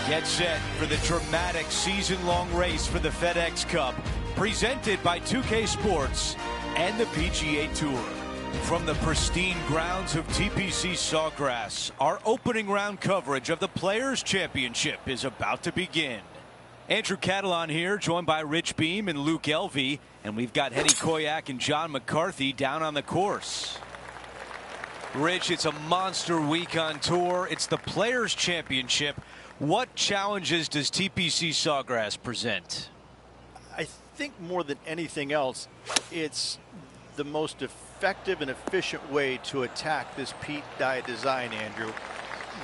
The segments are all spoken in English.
Get set for the dramatic season-long race for the FedEx Cup, presented by 2K Sports and the PGA Tour. From the pristine grounds of TPC Sawgrass, our opening round coverage of the Players' Championship is about to begin. Andrew Catalan here, joined by Rich Beam and Luke Elvey, and we've got Henny Koyak and John McCarthy down on the course. Rich, it's a monster week on tour. It's the Players' Championship. What challenges does TPC Sawgrass present? I think more than anything else, it's the most effective and efficient way to attack this peat diet design, Andrew.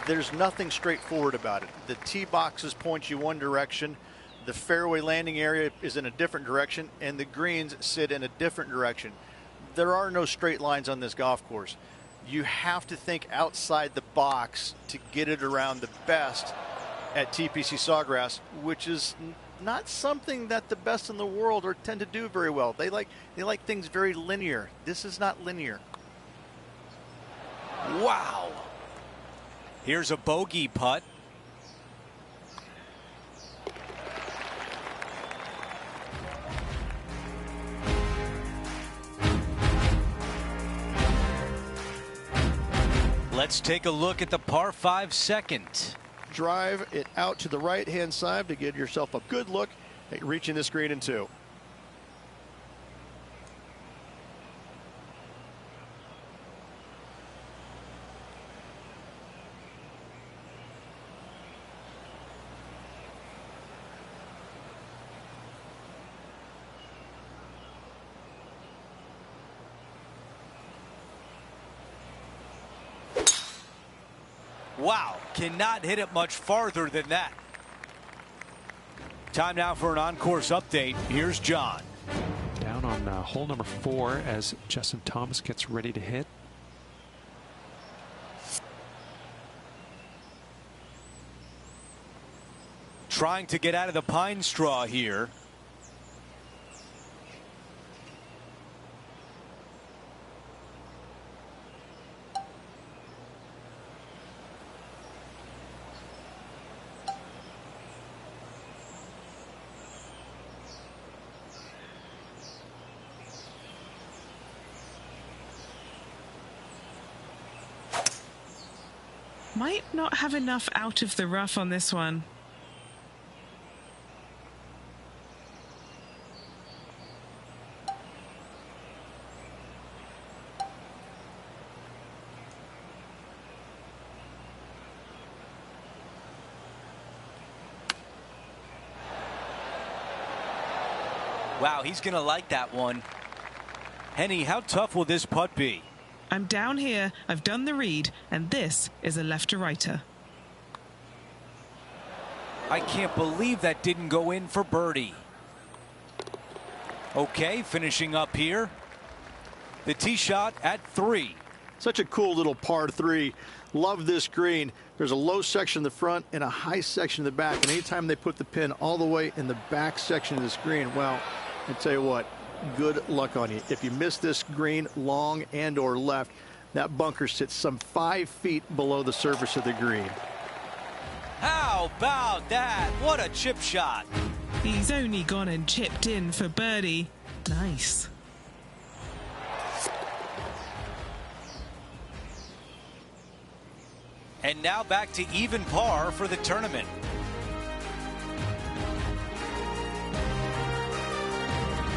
There's nothing straightforward about it. The tee boxes point you one direction, the fairway landing area is in a different direction, and the greens sit in a different direction. There are no straight lines on this golf course. You have to think outside the box to get it around the best at TPC Sawgrass, which is not something that the best in the world tend to do very well. They like things very linear. This is not linear. Wow. Here's a bogey putt. Let's take a look at the par 5 second. Drive it out to the right-hand side to give yourself a good look at reaching this green in two. Wow, cannot hit it much farther than that. Time now for an on-course update. Here's John. Down on hole number 4 as Justin Thomas gets ready to hit. Trying to get out of the pine straw here. Might not have enough out of the rough on this one. Wow, he's going to like that one. Henny, how tough will this putt be? I'm down here, I've done the read, and this is a left-to-righter. I can't believe that didn't go in for birdie. Okay, finishing up here. The tee shot at 3. Such a cool little par 3. Love this green. There's a low section in the front and a high section in the back, and anytime they put the pin all the way in the back section of this green, well, I tell you what, good luck on you. If you miss this green long and or left, that bunker sits some 5 feet below the surface of the green. How about that? What a chip shot. He's only gone and chipped in for birdie. Nice. And now back to even par for the tournament.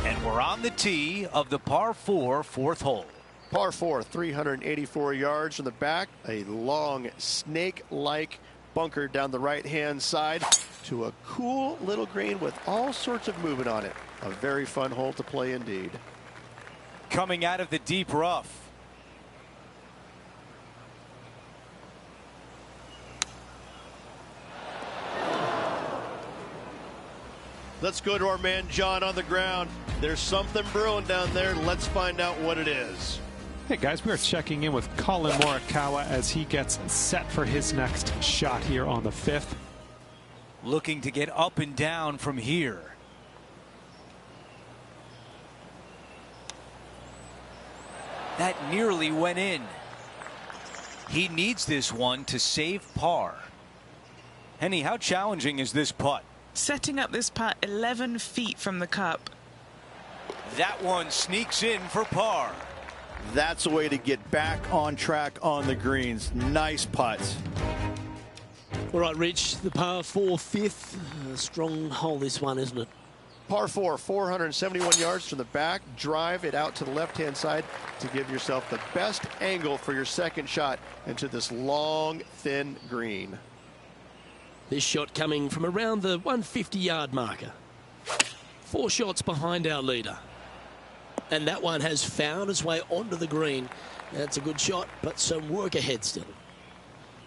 And we're on the tee of the par 4 4th hole. Par 4, 384 yards from the back. A long snake-like bunker down the right-hand side to a cool little green with all sorts of movement on it. A very fun hole to play indeed. Coming out of the deep rough. Let's go to our man John on the ground. There's something brewing down there. Let's find out what it is. Hey guys, we are checking in with Colin Morikawa as he gets set for his next shot here on the 5th. Looking to get up and down from here. That nearly went in. He needs this one to save par. Henny, how challenging is this putt? Setting up this putt 11 feet from the cup. That one sneaks in for par. That's a way to get back on track on the greens. Nice putts. All right, Rich, the par 4 fifth. Strong hole, this one, isn't it? Par 4, 471 yards from the back. Drive it out to the left-hand side to give yourself the best angle for your second shot into this long, thin green. This shot coming from around the 150-yard marker. 4 shots behind our leader. And that one has found its way onto the green. That's a good shot, but some work ahead still.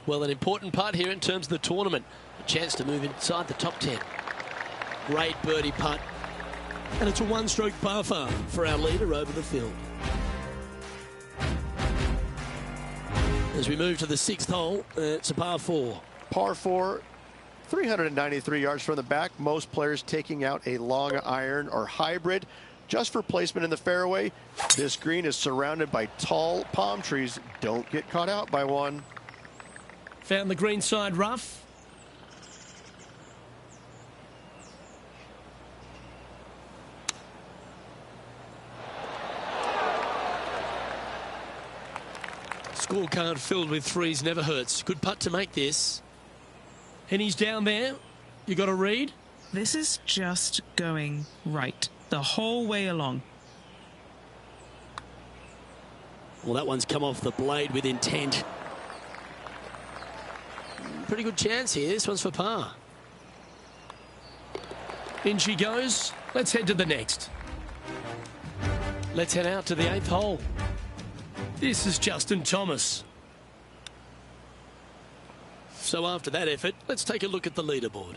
Well, an important part here in terms of the tournament. A chance to move inside the top 10. Great birdie putt. And it's a one-stroke par five for our leader over the field. As we move to the 6th hole, it's a par 4. Par 4, 393 yards from the back. Most players taking out a long iron or hybrid just for placement in the fairway. This green is surrounded by tall palm trees. Don't get caught out by one. Found the green side rough. Scorecard filled with threes never hurts. Good putt to make this. And he's down there. You got a read? This is just going right the whole way along. Well, that one's come off the blade with intent. Pretty good chance here. This one's for par. In she goes. Let's head to the next. Let's head out to the 8th hole. This is Justin Thomas. So after that effort, let's take a look at the leaderboard.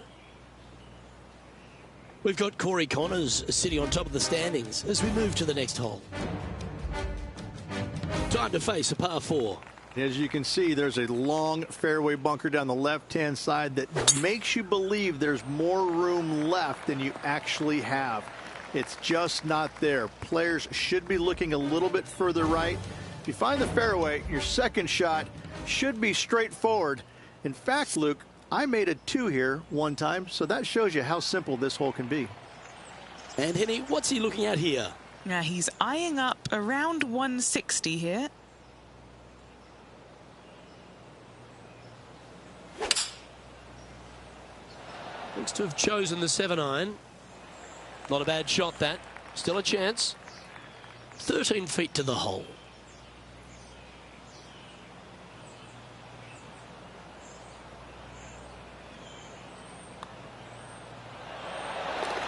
We've got Corey Connors sitting on top of the standings as we move to the next hole. Time to face a par 4. As you can see, there's a long fairway bunker down the left-hand side that makes you believe there's more room left than you actually have. It's just not there. Players should be looking a little bit further right. If you find the fairway, your second shot should be straightforward. In fact, Luke, I made a 2 here one time, so that shows you how simple this hole can be. And Henny, what's he looking at here? Now he's eyeing up around 160 here. Looks to have chosen the 7-iron. Not a bad shot, that. Still a chance. 13 feet to the hole.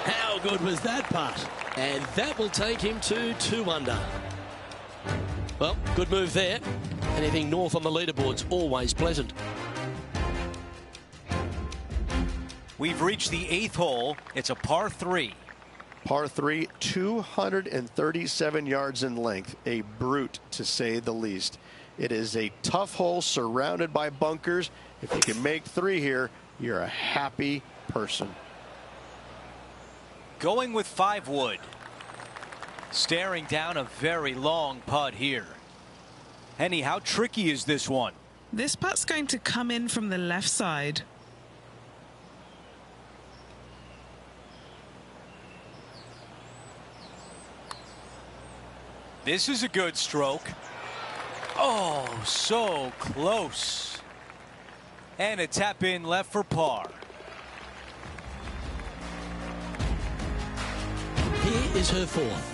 How good was that putt? And that will take him to 2 under. Well, good move there. Anything north on the leaderboard's always pleasant. We've reached the 8th hole. It's a par 3. Par 3, 237 yards in length. A brute, to say the least. It is a tough hole surrounded by bunkers. If you can make 3 here, you're a happy person. Going with 5 wood. Staring down a very long putt here. Henny, how tricky is this one? This putt's going to come in from the left side. This is a good stroke. Oh, so close. And a tap in left for par. Here is her 4th.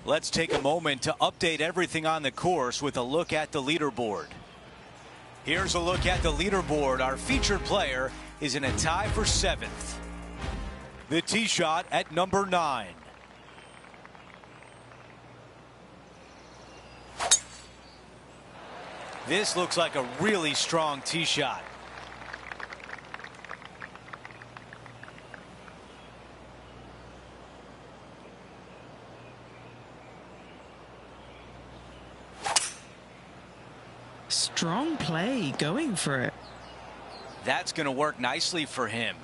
Let's take a moment to update everything on the course with a look at the leaderboard. Here's a look at the leaderboard. Our featured player is in a tie for 7th. The tee shot at number 9. This looks like a really strong tee shot. Strong play, going for it. That's going to work nicely for him.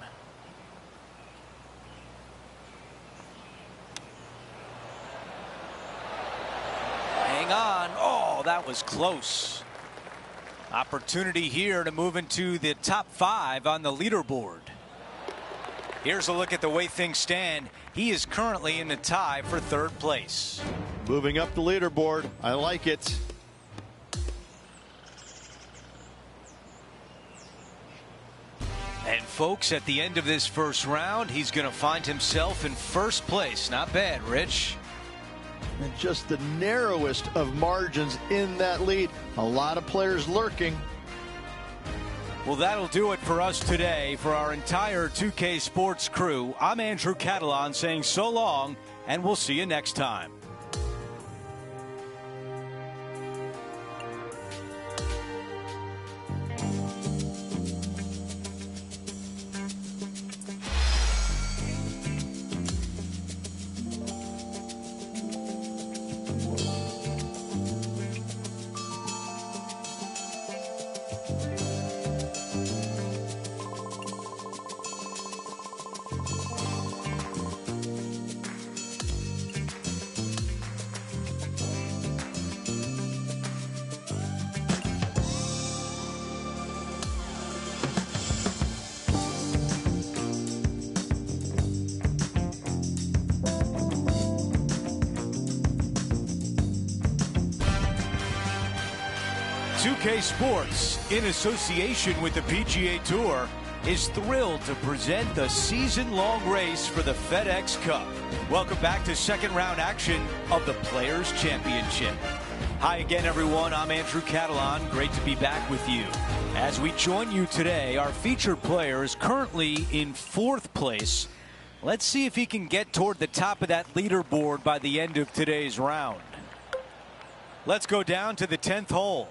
Hang on. Oh, that was close. Opportunity here to move into the top 5 on the leaderboard. Here's a look at the way things stand. He is currently in the tie for 3rd place. Moving up the leaderboard. I like it. And folks, at the end of this first round, he's going to find himself in 1st place. Not bad, Rich. And just the narrowest of margins in that lead. A lot of players lurking. Well, that'll do it for us today. For our entire 2K Sports crew, I'm Andrew Catalan saying so long, and we'll see you next time. Sports, in association with the PGA Tour, is thrilled to present the season-long race for the FedEx Cup. Welcome back to second round action of the Players' Championship. Hi again, everyone. I'm Andrew Catalan. Great to be back with you. As we join you today, our featured player is currently in 4th place. Let's see if he can get toward the top of that leaderboard by the end of today's round. Let's go down to the 10th hole.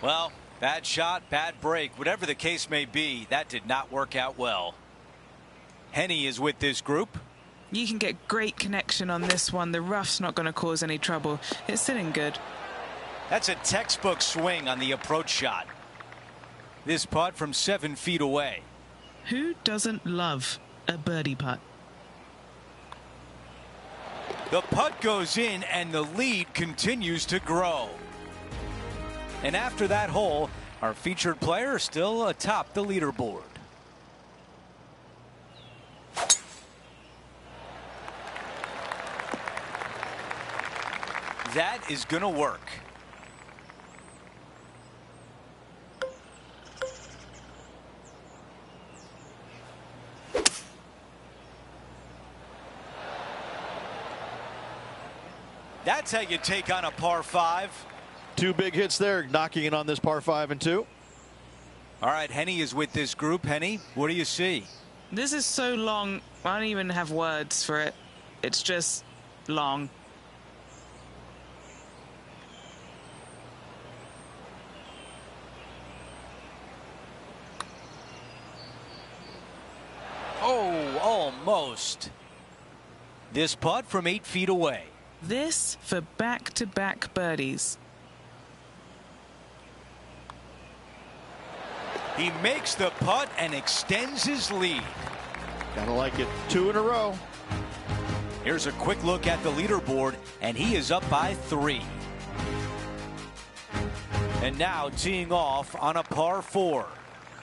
Well, bad shot, bad break, whatever the case may be, that did not work out well. Henny is with this group. You can get great connection on this one. The rough's not going to cause any trouble. It's sitting good. That's a textbook swing on the approach shot. This putt from 7 feet away. Who doesn't love a birdie putt? The putt goes in and the lead continues to grow. And after that hole, our featured player is still atop the leaderboard. That is going to work. That's how you take on a par 5. 2 big hits there, knocking in on this par 5 and 2. All right, Henny is with this group. Henny, what do you see? This is so long, I don't even have words for it. It's just long. Oh, almost. This putt from 8 feet away. This for back-to-back birdies. He makes the putt and extends his lead. Gotta like it. 2 in a row. Here's a quick look at the leaderboard, and he is up by 3. And now teeing off on a par 4.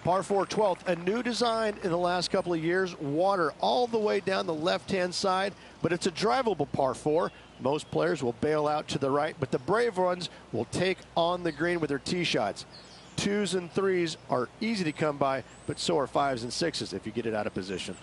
Par 4 12th, a new design in the last couple of years. Water all the way down the left-hand side, but it's a drivable par 4. Most players will bail out to the right, but the brave ones will take on the green with their tee shots. 2s and 3s are easy to come by, but so are 5s and 6s if you get it out of position.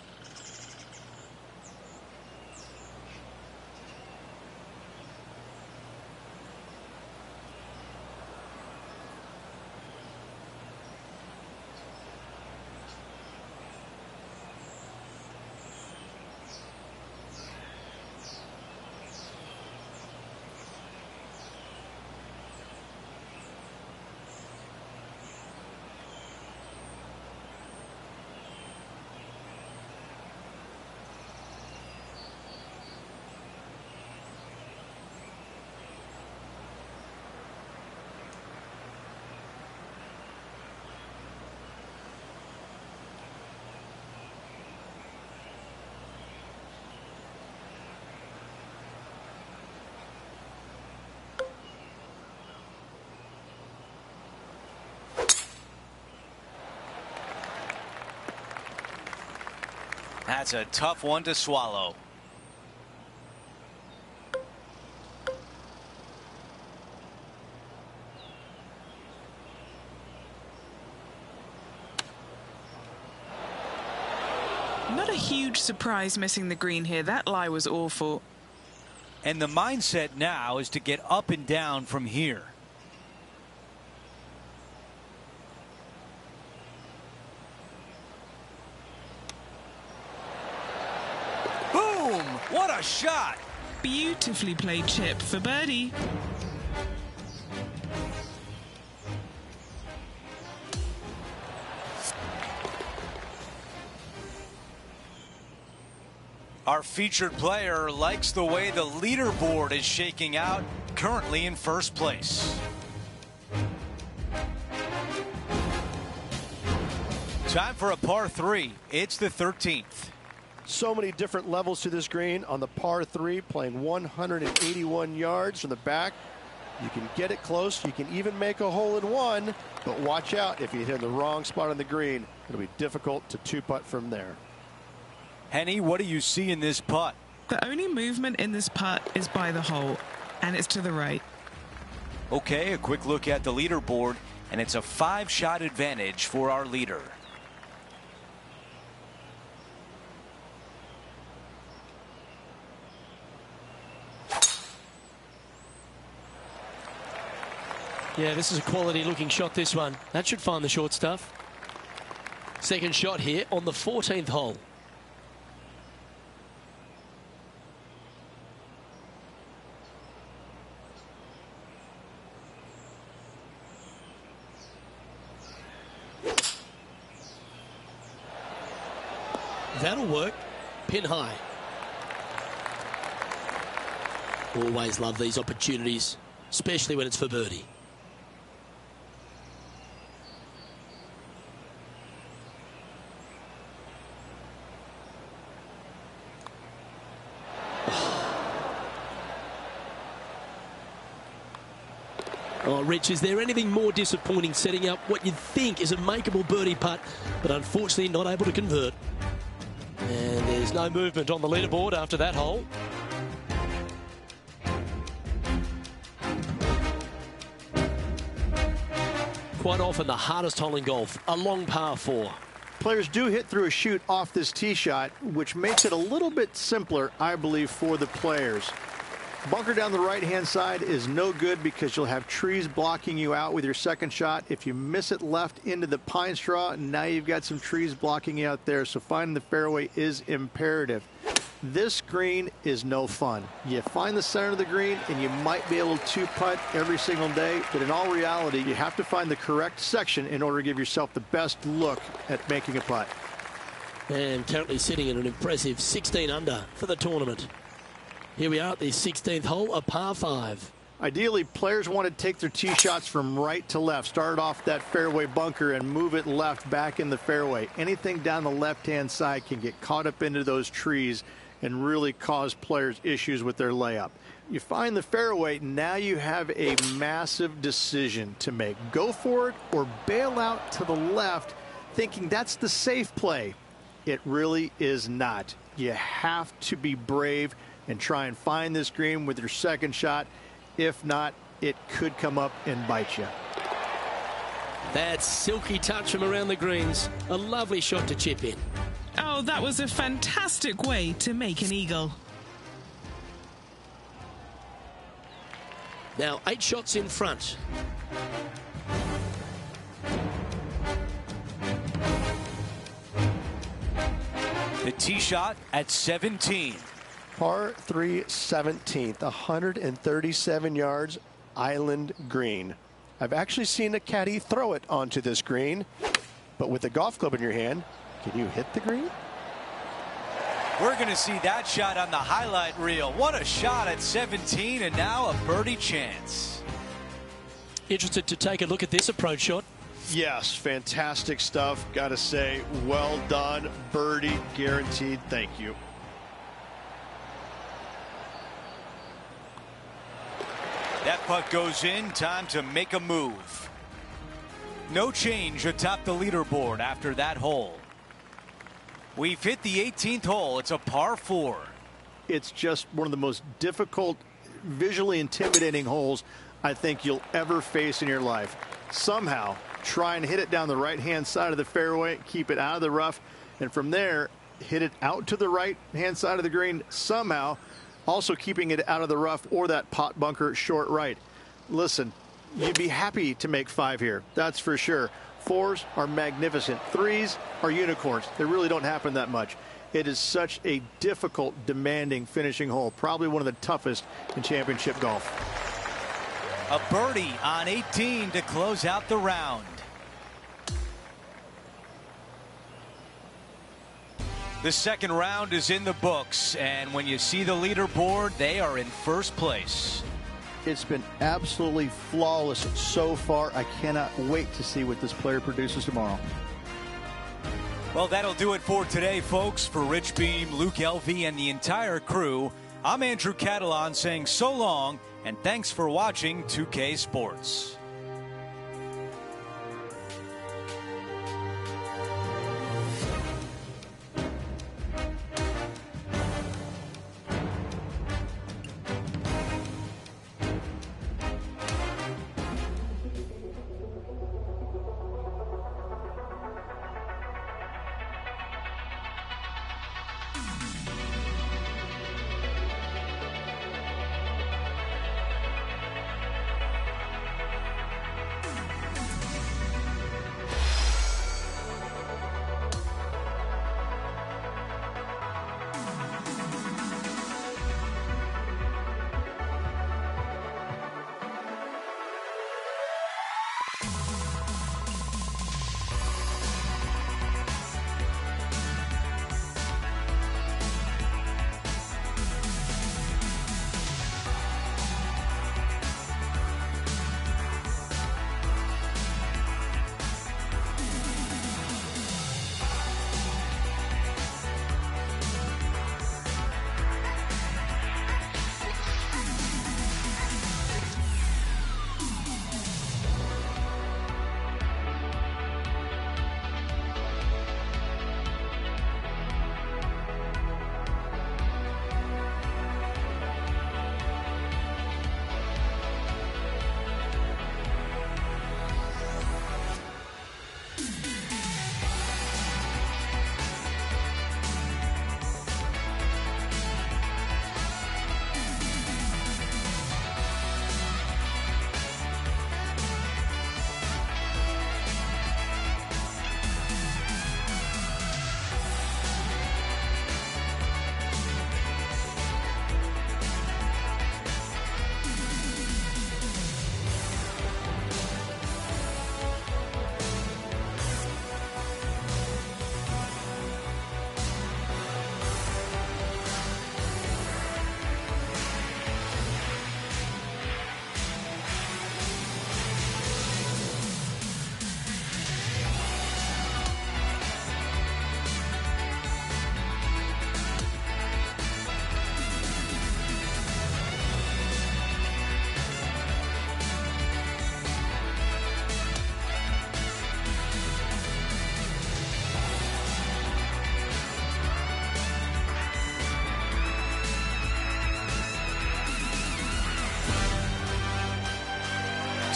That's a tough one to swallow. Not a huge surprise missing the green here. That lie was awful. And the mindset now is to get up and down from here. Boom! What a shot! Beautifully played chip for birdie. Our featured player likes the way the leaderboard is shaking out, currently in first place. Time for a par 3. It's the 13th. So many different levels to this green. On the par 3, playing 181 yards from the back. You can get it close. You can even make a hole in one. But watch out, if you hit the wrong spot on the green, it'll be difficult to two-putt from there. Henny, what do you see in this putt? The only movement in this putt is by the hole, and it's to the right. Okay, a quick look at the leaderboard, and it's a 5-shot advantage for our leader. Yeah, this is a quality looking shot, this one. That should find the short stuff. Second shot here on the 14th hole. That'll work. Pin high. Always love these opportunities, especially when it's for birdie. Oh, Rich, is there anything more disappointing setting up what you'd think is a makeable birdie putt, but unfortunately not able to convert? And there's no movement on the leaderboard after that hole. Quite often the hardest hole in golf, a long par 4. Players do hit through a chute off this tee shot, which makes it a little bit simpler, I believe, for the players. Bunker down the right-hand side is no good because you'll have trees blocking you out with your second shot. If you miss it left into the pine straw, now you've got some trees blocking you out there, so finding the fairway is imperative. This green is no fun. You find the center of the green and you might be able to putt every single day, but in all reality, you have to find the correct section in order to give yourself the best look at making a putt. And currently sitting in an impressive 16 under for the tournament. Here we are at the 16th hole, a par 5. Ideally, players want to take their tee shots from right to left. Start off that fairway bunker and move it left back in the fairway. Anything down the left-hand side can get caught up into those trees and really cause players issues with their layup. You find the fairway, now you have a massive decision to make. Go for it or bail out to the left, thinking that's the safe play. It really is not. You have to be brave and try and find this green with your second shot. If not, it could come up and bite you. That silky touch from around the greens. A lovely shot to chip in. Oh, that was a fantastic way to make an eagle. Now 8 shots in front. The tee shot at 17. Par 3, 17th, 137 yards, island green. I've actually seen a caddy throw it onto this green, but with a golf club in your hand, can you hit the green? We're going to see that shot on the highlight reel. What a shot at 17, and now a birdie chance. Interested to take a look at this approach shot. Yes, fantastic stuff. Got to say, well done. Birdie guaranteed. Thank you. That putt goes in. Time to make a move. No change atop the leaderboard after that hole. We've hit the 18th hole. It's a par 4. It's just one of the most difficult, visually intimidating holes I think you'll ever face in your life. Somehow, try and hit it down the right-hand side of the fairway, keep it out of the rough, and from there, hit it out to the right-hand side of the green somehow, also keeping it out of the rough or that pot bunker short right. Listen, you'd be happy to make 5 here, that's for sure. 4s are magnificent. 3s are unicorns. They really don't happen that much. It is such a difficult, demanding finishing hole, probably one of the toughest in championship golf. A birdie on 18 to close out the round. The second round is in the books, and when you see the leaderboard, they are in first place. It's been absolutely flawless so far. I cannot wait to see what this player produces tomorrow. Well, that'll do it for today, folks. For Rich Beam, Luke Elvey, and the entire crew, I'm Andrew Catalan saying so long, and thanks for watching 2K Sports.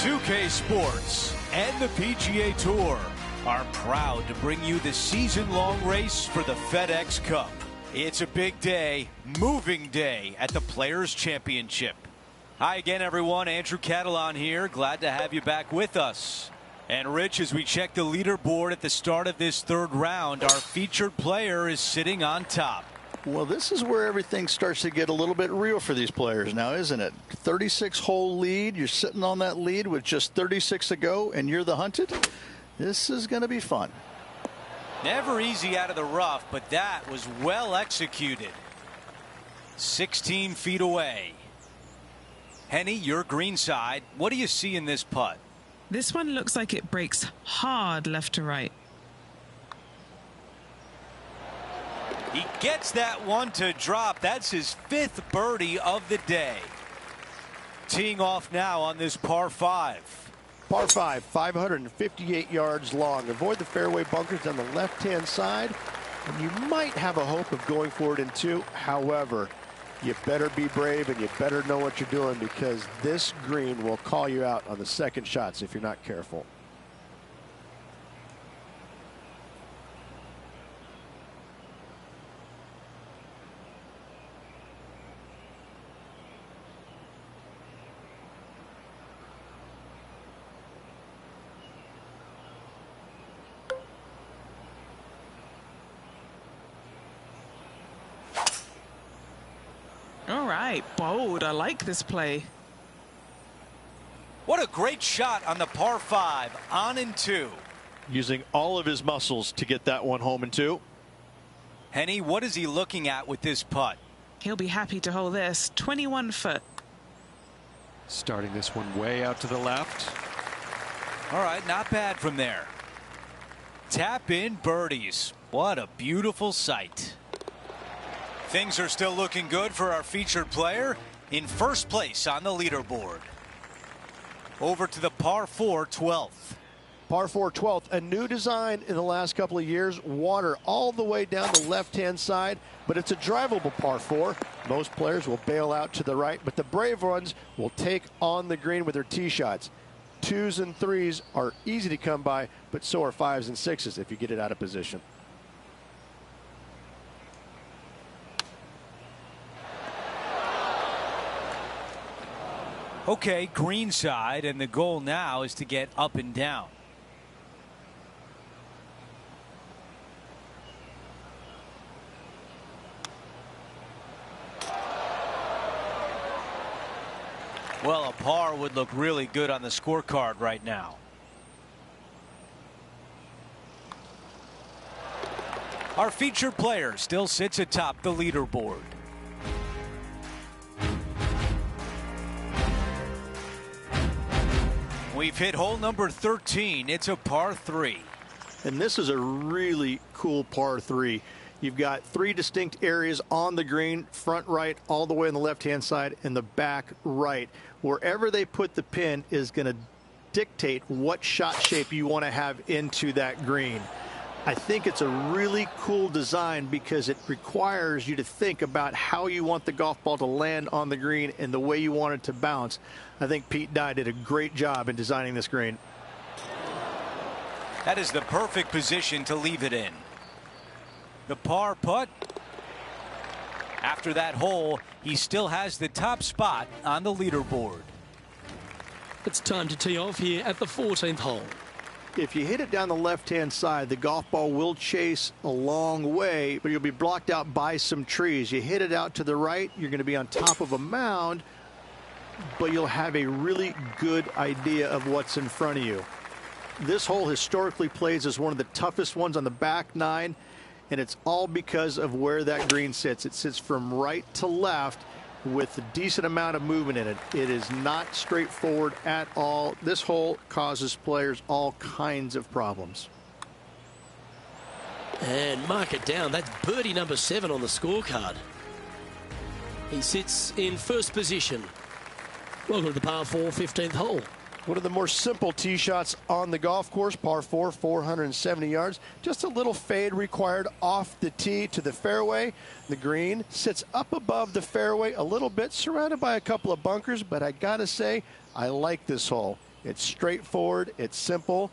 TheFifty Sports and the PGA Tour are proud to bring you the season-long race for the FedEx Cup. It's a big day, moving day at the Players' Championship. Hi again, everyone. Andrew Catalan here. Glad to have you back with us. And Rich, as we check the leaderboard at the start of this third round, our featured player is sitting on top. Well, this is where everything starts to get a little bit real for these players now, isn't it? 36-hole lead. You're sitting on that lead with just 36 to go, and you're the hunted. This is going to be fun. Never easy out of the rough, but that was well executed. 16 feet away. Henny, your green side. What do you see in this putt? This one looks like it breaks hard left to right. He gets that one to drop. That's his 5th birdie of the day. Teeing off now on this par 5. Par 5, 558 yards long. Avoid the fairway bunkers on the left-hand side. And you might have a hope of going for it in 2. However, you better be brave and you better know what you're doing, because this green will call you out on the second shots if you're not careful. All right, bold. I like this play. What a great shot on the par 5, on in 2. Using all of his muscles to get that one home in 2. Henny, what is he looking at with this putt? He'll be happy to hold this. 21 foot. Starting this one way out to the left. All right, not bad from there. Tap in birdies. What a beautiful sight. Things are still looking good for our featured player in first place on the leaderboard. Over to the par 4 12th. Par 4 12th, a new design in the last couple of years. Water all the way down the left-hand side, but it's a drivable par 4. Most players will bail out to the right, but the brave ones will take on the green with their tee shots. 2s and 3s are easy to come by, but so are 5s and 6s if you get it out of position. Okay, green side, and the goal now is to get up and down. Well, a par would look really good on the scorecard right now. Our featured player still sits atop the leaderboard. We've hit hole number 13. It's a par 3. And this is a really cool par 3. You've got 3 distinct areas on the green, front right, all the way on the left-hand side, and the back right. Wherever they put the pin is going to dictate what shot shape you want to have into that green. I think it's a really cool design because it requires you to think about how you want the golf ball to land on the green and the way you want it to bounce. I think Pete Dye did a great job in designing this green. That is the perfect position to leave it in. The par putt. After that hole, he still has the top spot on the leaderboard. It's time to tee off here at the 14th hole. If you hit it down the left-hand side, the golf ball will chase a long way, but you'll be blocked out by some trees. You hit it out to the right, you're going to be on top of a mound, but you'll have a really good idea of what's in front of you. This hole historically plays as one of the toughest ones on the back 9, and it's all because of where that green sits. It sits from right to left with a decent amount of movement in it. It is not straightforward at all. This hole causes players all kinds of problems. And mark it down. That's birdie number 7 on the scorecard. He sits in first position. Welcome to the par 4 15th hole. One of the more simple tee shots on the golf course. Par 4, 470 yards. Just a little fade required off the tee to the fairway. The green sits up above the fairway a little bit, surrounded by a couple of bunkers, but I gotta say, I like this hole. It's straightforward, it's simple,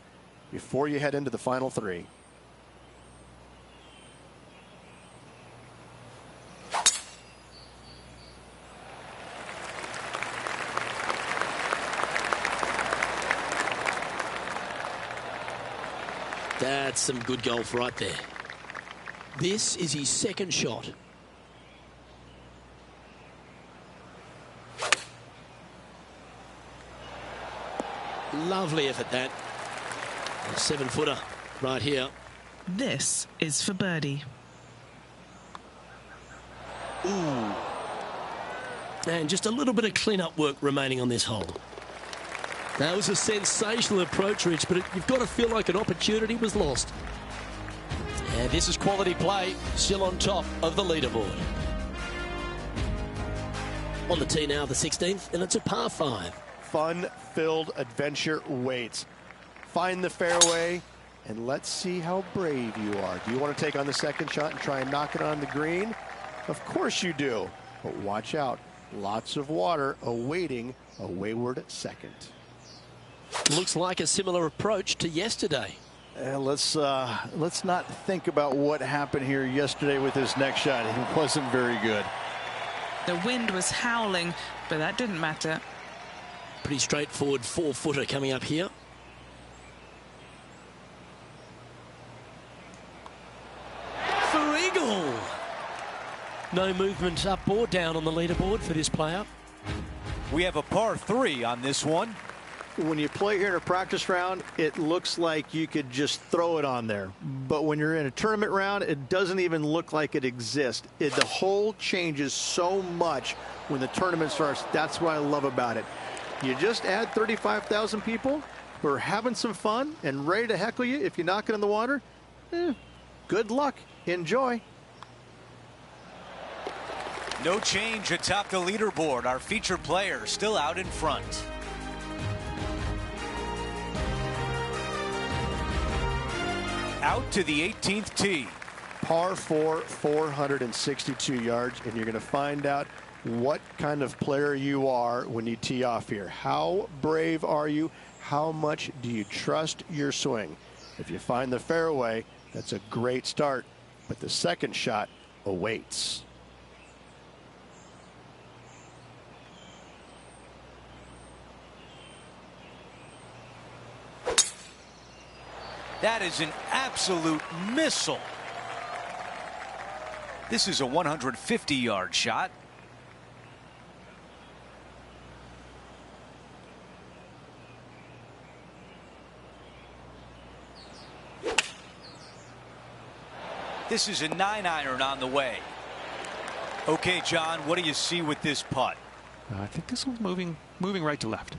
before you head into the final 3. That's some good golf right there. This is his second shot. Lovely effort, that. A 7-footer right here. This is for birdie. Ooh. And just a little bit of clean-up work remaining on this hole. That was a sensational approach, Rich, but you've got to feel like an opportunity was lost. And this is quality play, still on top of the leaderboard. On the tee now, the 16th, and it's a par 5. Fun-filled adventure waits. Find the fairway, and let's see how brave you are. Do you want to take on the second shot and try and knock it on the green? Of course you do, but watch out. Lots of water awaiting a wayward second. Looks like a similar approach to yesterday. Let's not think about what happened here yesterday with his next shot. It wasn't very good. The wind was howling, but that didn't matter. Pretty straightforward 4-footer coming up here. For eagle. No movement up or down on the leaderboard for this player. We have a par 3 on this one. When you play here in a practice round, it looks like you could just throw it on there. But when you're in a tournament round, it doesn't even look like it exists. The hole changes so much when the tournament starts. That's what I love about it. You just add 35,000 people who are having some fun and ready to heckle you if you knock it in the water. Good luck. Enjoy. No change atop the leaderboard. Our featured player still out in front. Out to the 18th tee. Par 4, 462 yards, and you're going to find out what kind of player you are when you tee off here. How brave are you? How much do you trust your swing? If you find the fairway, that's a great start, but the second shot awaits. That is an absolute missile. This is a 150-yard shot. This is a 9-iron on the way. Okay, John, what do you see with this putt? I think this one's moving right to left.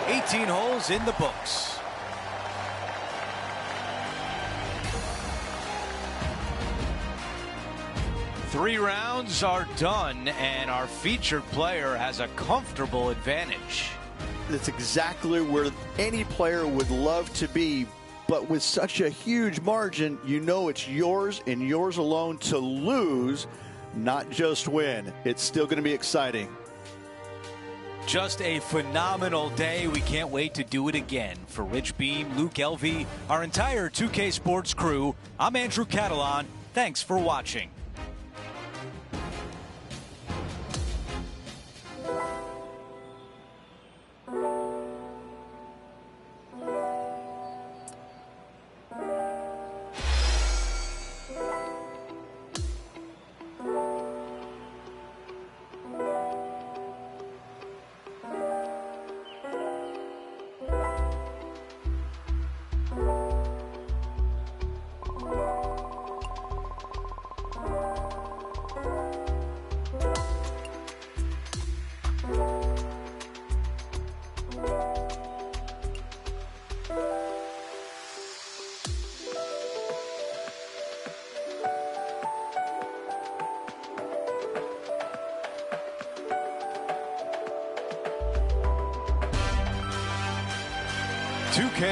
$18 holes in the books. Three rounds are done, and our featured player has a comfortable advantage. That's exactly where any player would love to be, but with such a huge margin, you know it's yours and yours alone to lose, not just win. It's still going to be exciting. Just a phenomenal day. We can't wait to do it again. For Rich Beam, Luke Elvey, our entire 2K Sports crew, I'm Andrew Catalan. Thanks for watching.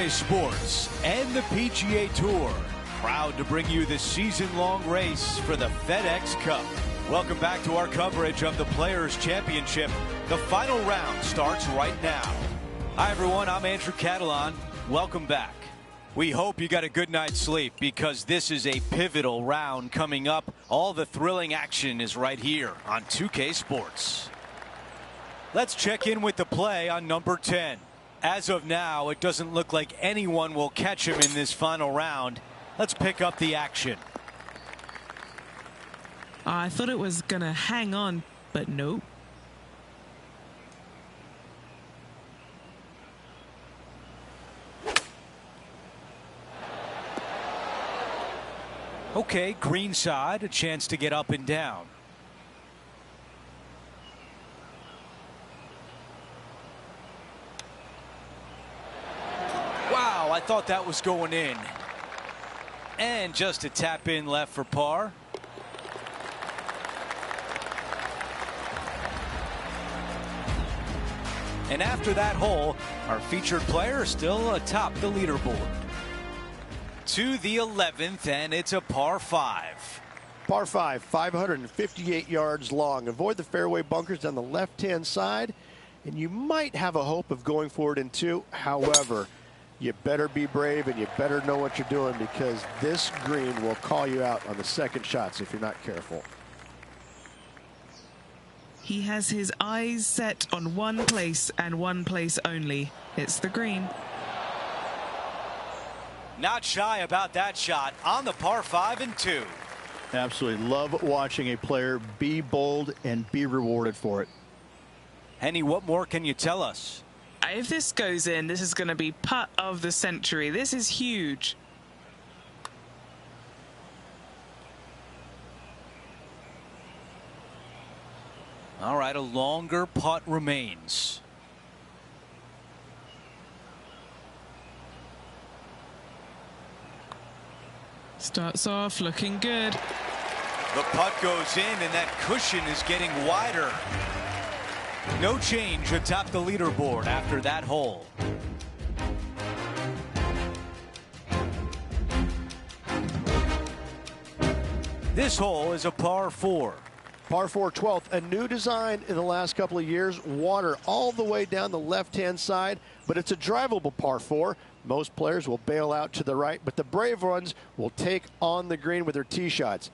Sports and the PGA Tour, proud to bring you the season-long race for the FedEx Cup. Welcome back to our coverage of the Players' Championship. The final round starts right now. Hi, everyone. I'm Andrew Catalan. Welcome back. We hope you got a good night's sleep because this is a pivotal round coming up. All the thrilling action is right here on 2K Sports. Let's check in with the play on number 10. As of now, it doesn't look like anyone will catch him in this final round. Let's pick up the action. I thought it was going to hang on, but nope. Okay, green side, a chance to get up and down. Wow, I thought that was going in. And just a tap in left for par. And after that hole, our featured player is still atop the leaderboard. To the 11th, and it's a par 5. Par 5, 558 yards long. Avoid the fairway bunkers down the left-hand side, and you might have a hope of going forward in 2. However, you better be brave and you better know what you're doing, because this green will call you out on the second shots if you're not careful. He has his eyes set on one place and one place only. It's the green. Not shy about that shot on the par 5 and 2. Absolutely love watching a player be bold and be rewarded for it. Henny, what more can you tell us? If this goes in, this is going to be putt of the century. This is huge. All right, a longer putt remains. Starts off looking good. The putt goes in, and that cushion is getting wider. No change atop the leaderboard after that hole. This hole is a par 4. Par 4, 12th, a new design in the last couple of years. Water all the way down the left-hand side, but it's a drivable par 4. Most players will bail out to the right, but the brave ones will take on the green with their tee shots.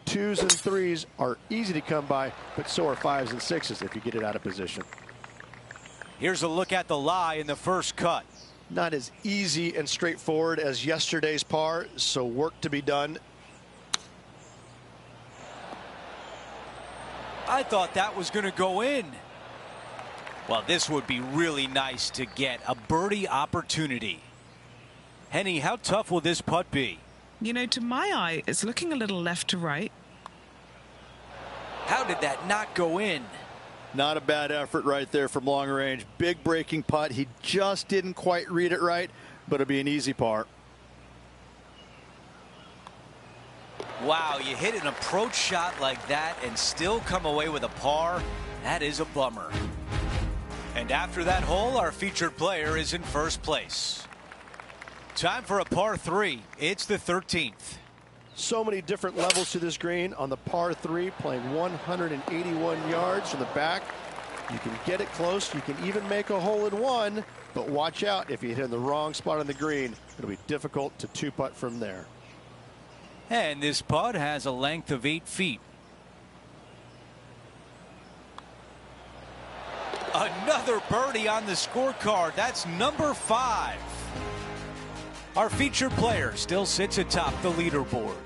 2s and 3s are easy to come by, but so are 5s and 6s if you get it out of position. Here's a look at the lie in the first cut. Not as easy and straightforward as yesterday's par, so work to be done. I thought that was going to go in. Well, this would be really nice to get a birdie opportunity. Henny, how tough will this putt be? You know, to my eye, it's looking a little left to right. How did that not go in? Not a bad effort right there from long range. Big breaking putt. He just didn't quite read it right, but it'll be an easy par. Wow, you hit an approach shot like that and still come away with a par. That is a bummer. And after that hole, our featured player is in first place. Time for a par 3. It's the 13th. So many different levels to this green. On the par 3, playing 181 yards from the back. You can get it close. You can even make a hole in 1. But watch out, if you hit in the wrong spot on the green, it'll be difficult to 2-putt from there. And this putt has a length of 8 feet. Another birdie on the scorecard. That's number 5. Our featured player still sits atop the leaderboard.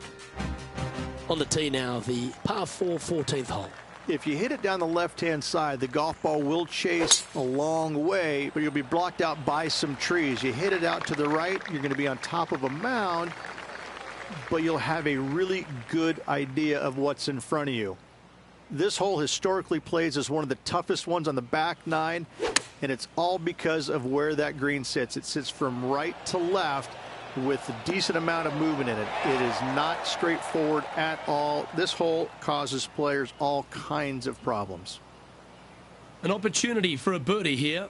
On the tee now, the par 4 14th hole. If you hit it down the left-hand side, the golf ball will chase a long way, but you'll be blocked out by some trees. You hit it out to the right, you're going to be on top of a mound, but you'll have a really good idea of what's in front of you. This hole historically plays as one of the toughest ones on the back 9, and it's all because of where that green sits. It sits from right to left with a decent amount of movement in it. It is not straightforward at all. This hole causes players all kinds of problems. An opportunity for a birdie here.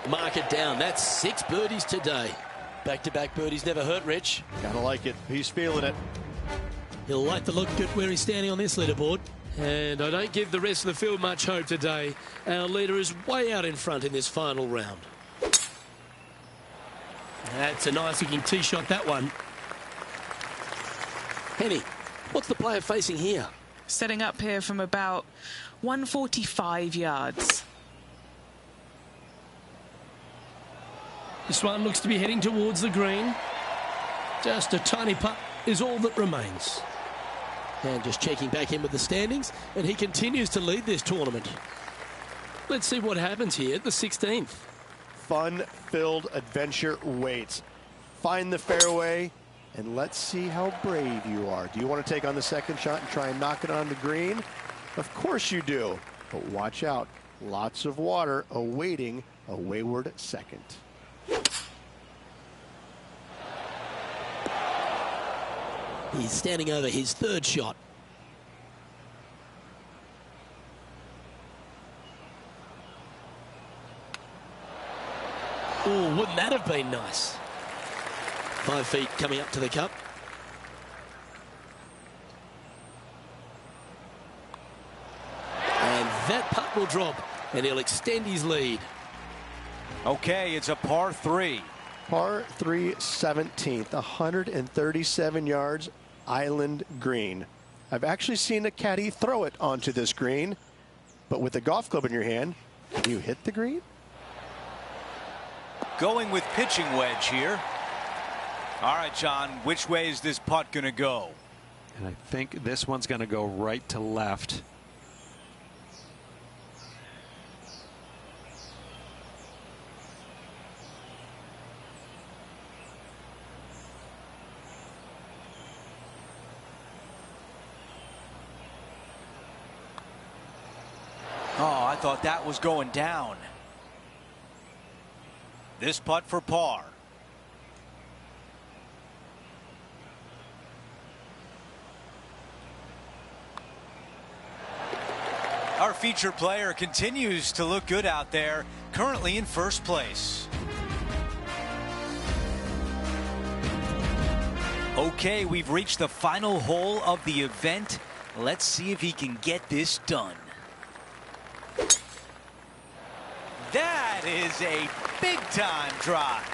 Mark it down. That's 6 birdies today. Back-to-back birdies never hurt, Rich. Gotta like it. He's feeling it. He'll like the look at where he's standing on this leaderboard. And I don't give the rest of the field much hope today. Our leader is way out in front in this final round. That's a nice-looking tee shot, that one. Henny, what's the player facing here? Setting up here from about 145 yards. This one looks to be heading towards the green. Just a tiny putt is all that remains. And just checking back in with the standings, and he continues to lead this tournament. Let's see what happens here at the 16th. Fun-filled adventure waits. Find the fairway, and let's see how brave you are. Do you want to take on the second shot and try and knock it on the green? Of course you do. But watch out. Lots of water awaiting a wayward second. He's standing over his 3rd shot. Oh, wouldn't that have been nice? 5 feet coming up to the cup. And that putt will drop, and he'll extend his lead. Okay, it's a par 3. Par 3, 17th, 137 yards, island green. I've actually seen a caddy throw it onto this green, but with a golf club in your hand, can you hit the green? Going with pitching wedge here. All right, John, which way is this putt going to go? And I think this one's going to go right to left. Oh, I thought that was going down. This putt for par. Our featured player continues to look good out there, currently in first place. Okay, we've reached the final hole of the event. Let's see if he can get this done. That is a big-time drive.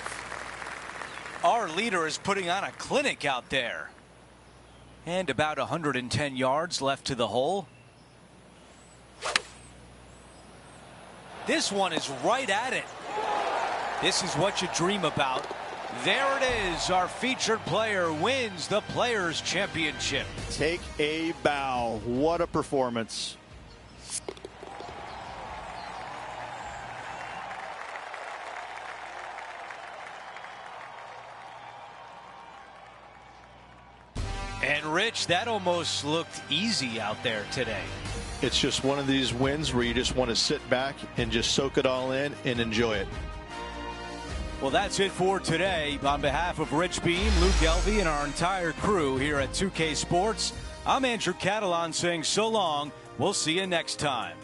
Our leader is putting on a clinic out there. And about 110 yards left to the hole. This one is right at it. This is what you dream about. There it is. Our featured player wins the Players' Championship. Take a bow. What a performance. And Rich, that almost looked easy out there today. It's just one of these wins where you just want to sit back and just soak it all in and enjoy it. Well, that's it for today. On behalf of Rich Beam, Luke Elvey, and our entire crew here at 2K Sports, I'm Andrew Catalan saying so long. We'll see you next time.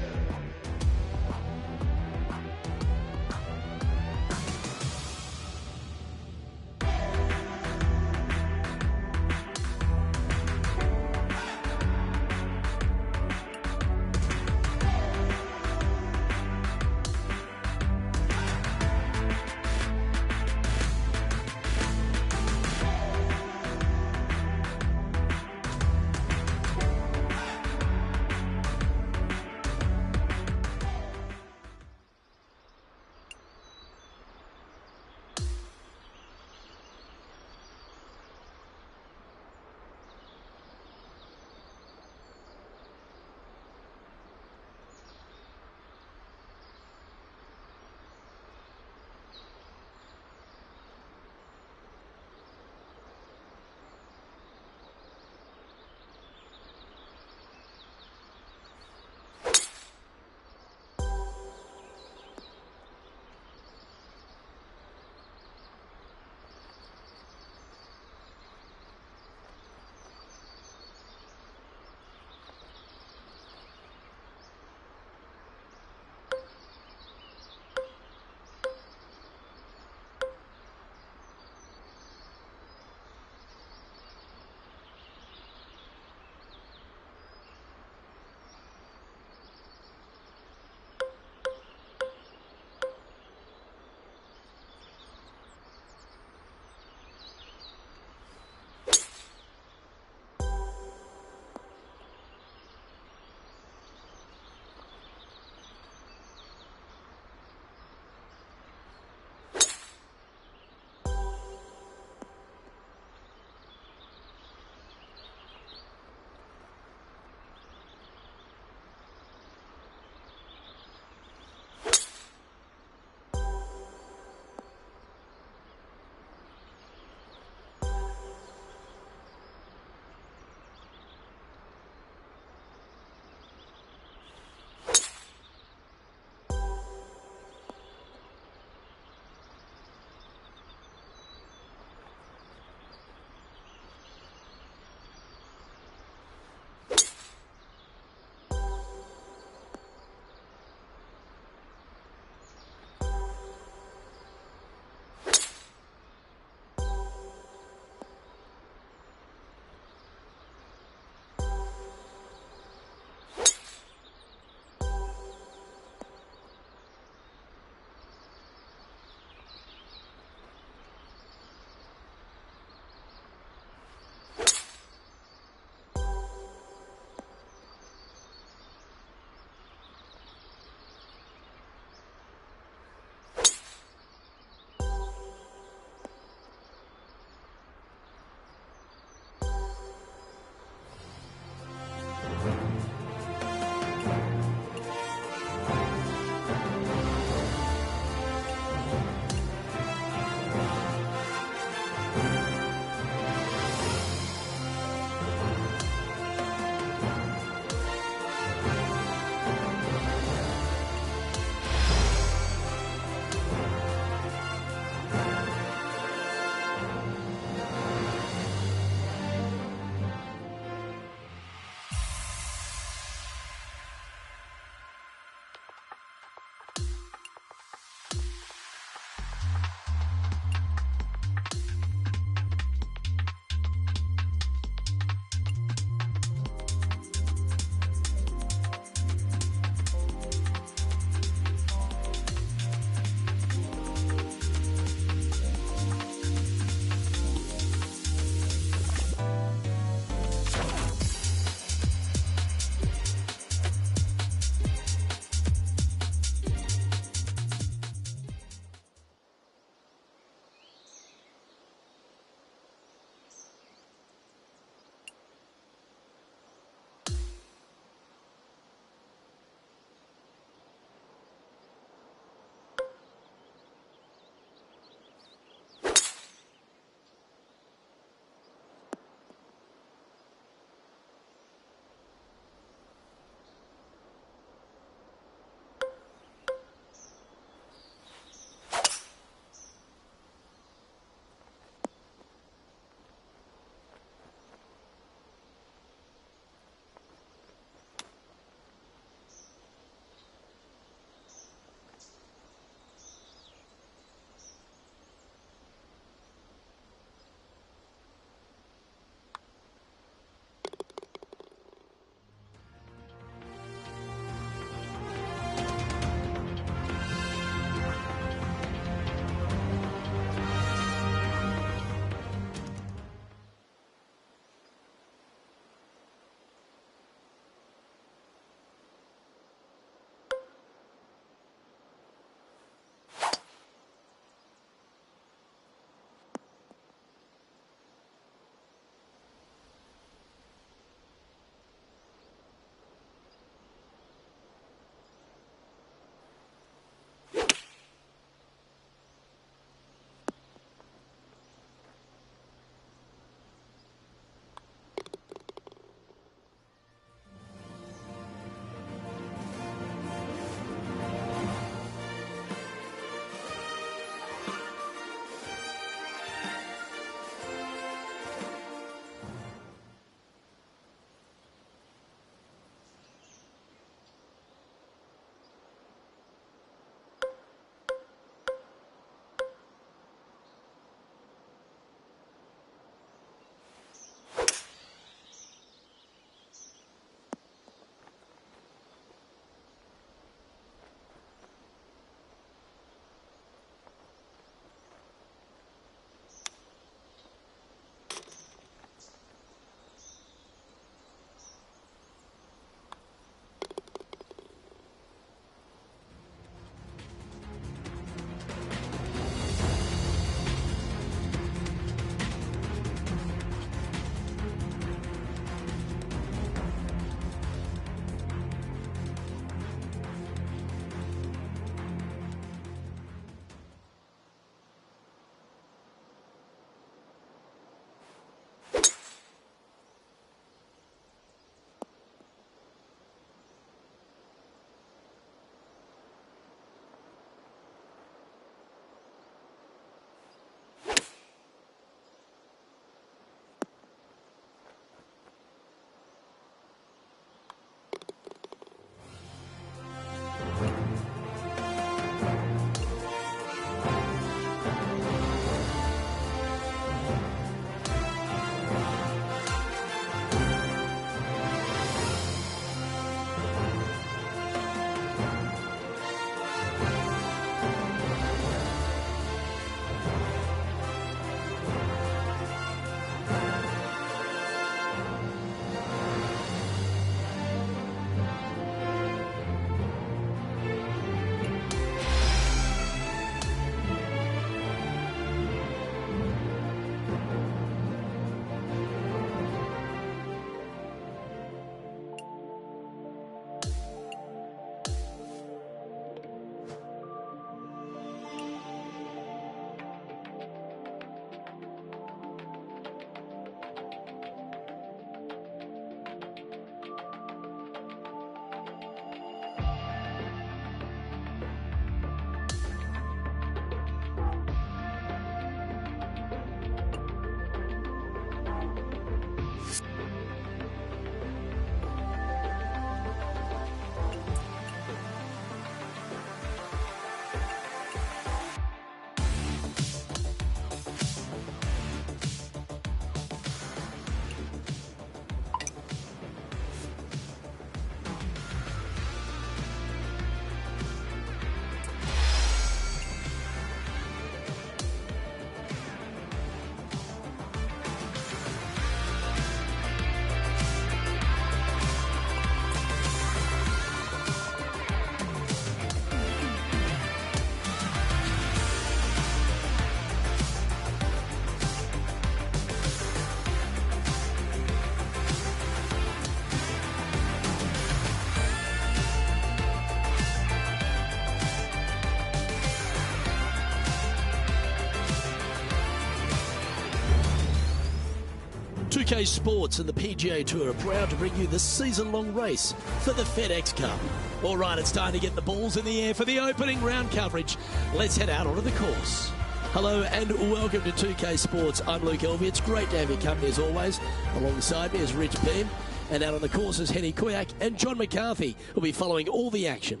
2K Sports and the PGA Tour are proud to bring you the season-long race for the FedEx Cup. All right, it's time to get the balls in the air for the opening round coverage. Let's head out onto the course. Hello and welcome to 2K Sports. I'm Luke Elvey. It's great to have your company as always. Alongside me is Rich Beam. And out on the course is Henny Kuyak and John McCarthy, who'll be following all the action.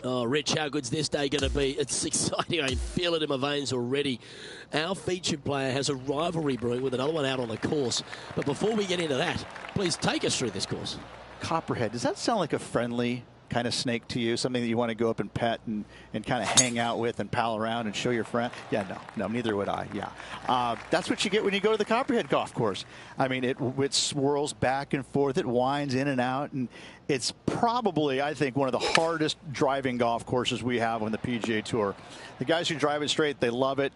Oh, Rich, how good's this day going to be? It's exciting. I can feel it in my veins already. Our featured player has a rivalry brewing with another one out on the course. But before we get into that, please take us through this course. Copperhead, does that sound like a friendly kind of snake to you? Something that you want to go up and pet and kind of hang out with and pal around and show your friend? Yeah, no, neither would I. Yeah. That's what you get when you go to the Copperhead golf course. I mean, it swirls back and forth. It winds in and out. And it's probably, I think, one of the hardest driving golf courses we have on the PGA Tour. The guys who drive it straight, they love it.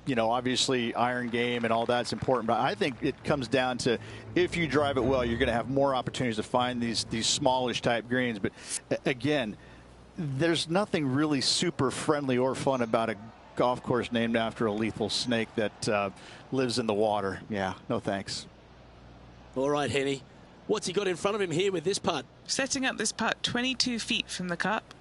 You know, obviously iron game and all that's important, but I think it comes down to if you drive it well, you're going to have more opportunities to find these smallish type greens. But again, there's nothing really super friendly or fun about a golf course named after a lethal snake that lives in the water. Yeah, no thanks. All right, Henny. What's he got in front of him here with this putt? Setting up this putt 22 feet from the cup.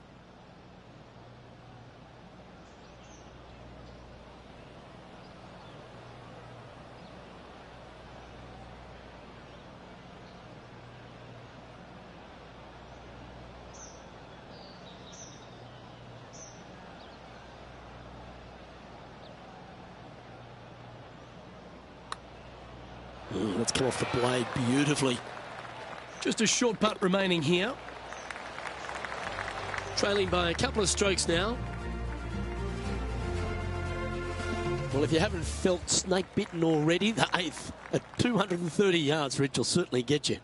Let's come off the blade beautifully. Just a short putt remaining here. Trailing by a couple of strokes now. Well, if you haven't felt snake bitten already, the 8th at 230 yards, Rich, will certainly get you.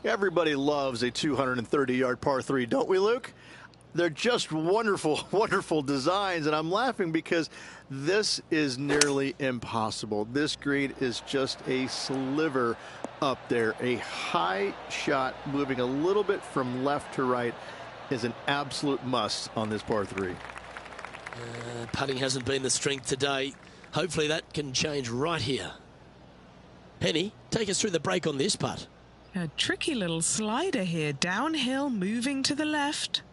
Everybody loves a 230-yard par 3, don't we, Luke? They're just wonderful, wonderful designs, and I'm laughing because this is nearly impossible. This green is just a sliver up there. A high shot moving a little bit from left to right is an absolute must on this par 3. Putting hasn't been the strength today. Hopefully that can change right here. Penny, take us through the break on this putt. A tricky little slider here, downhill, moving to the left.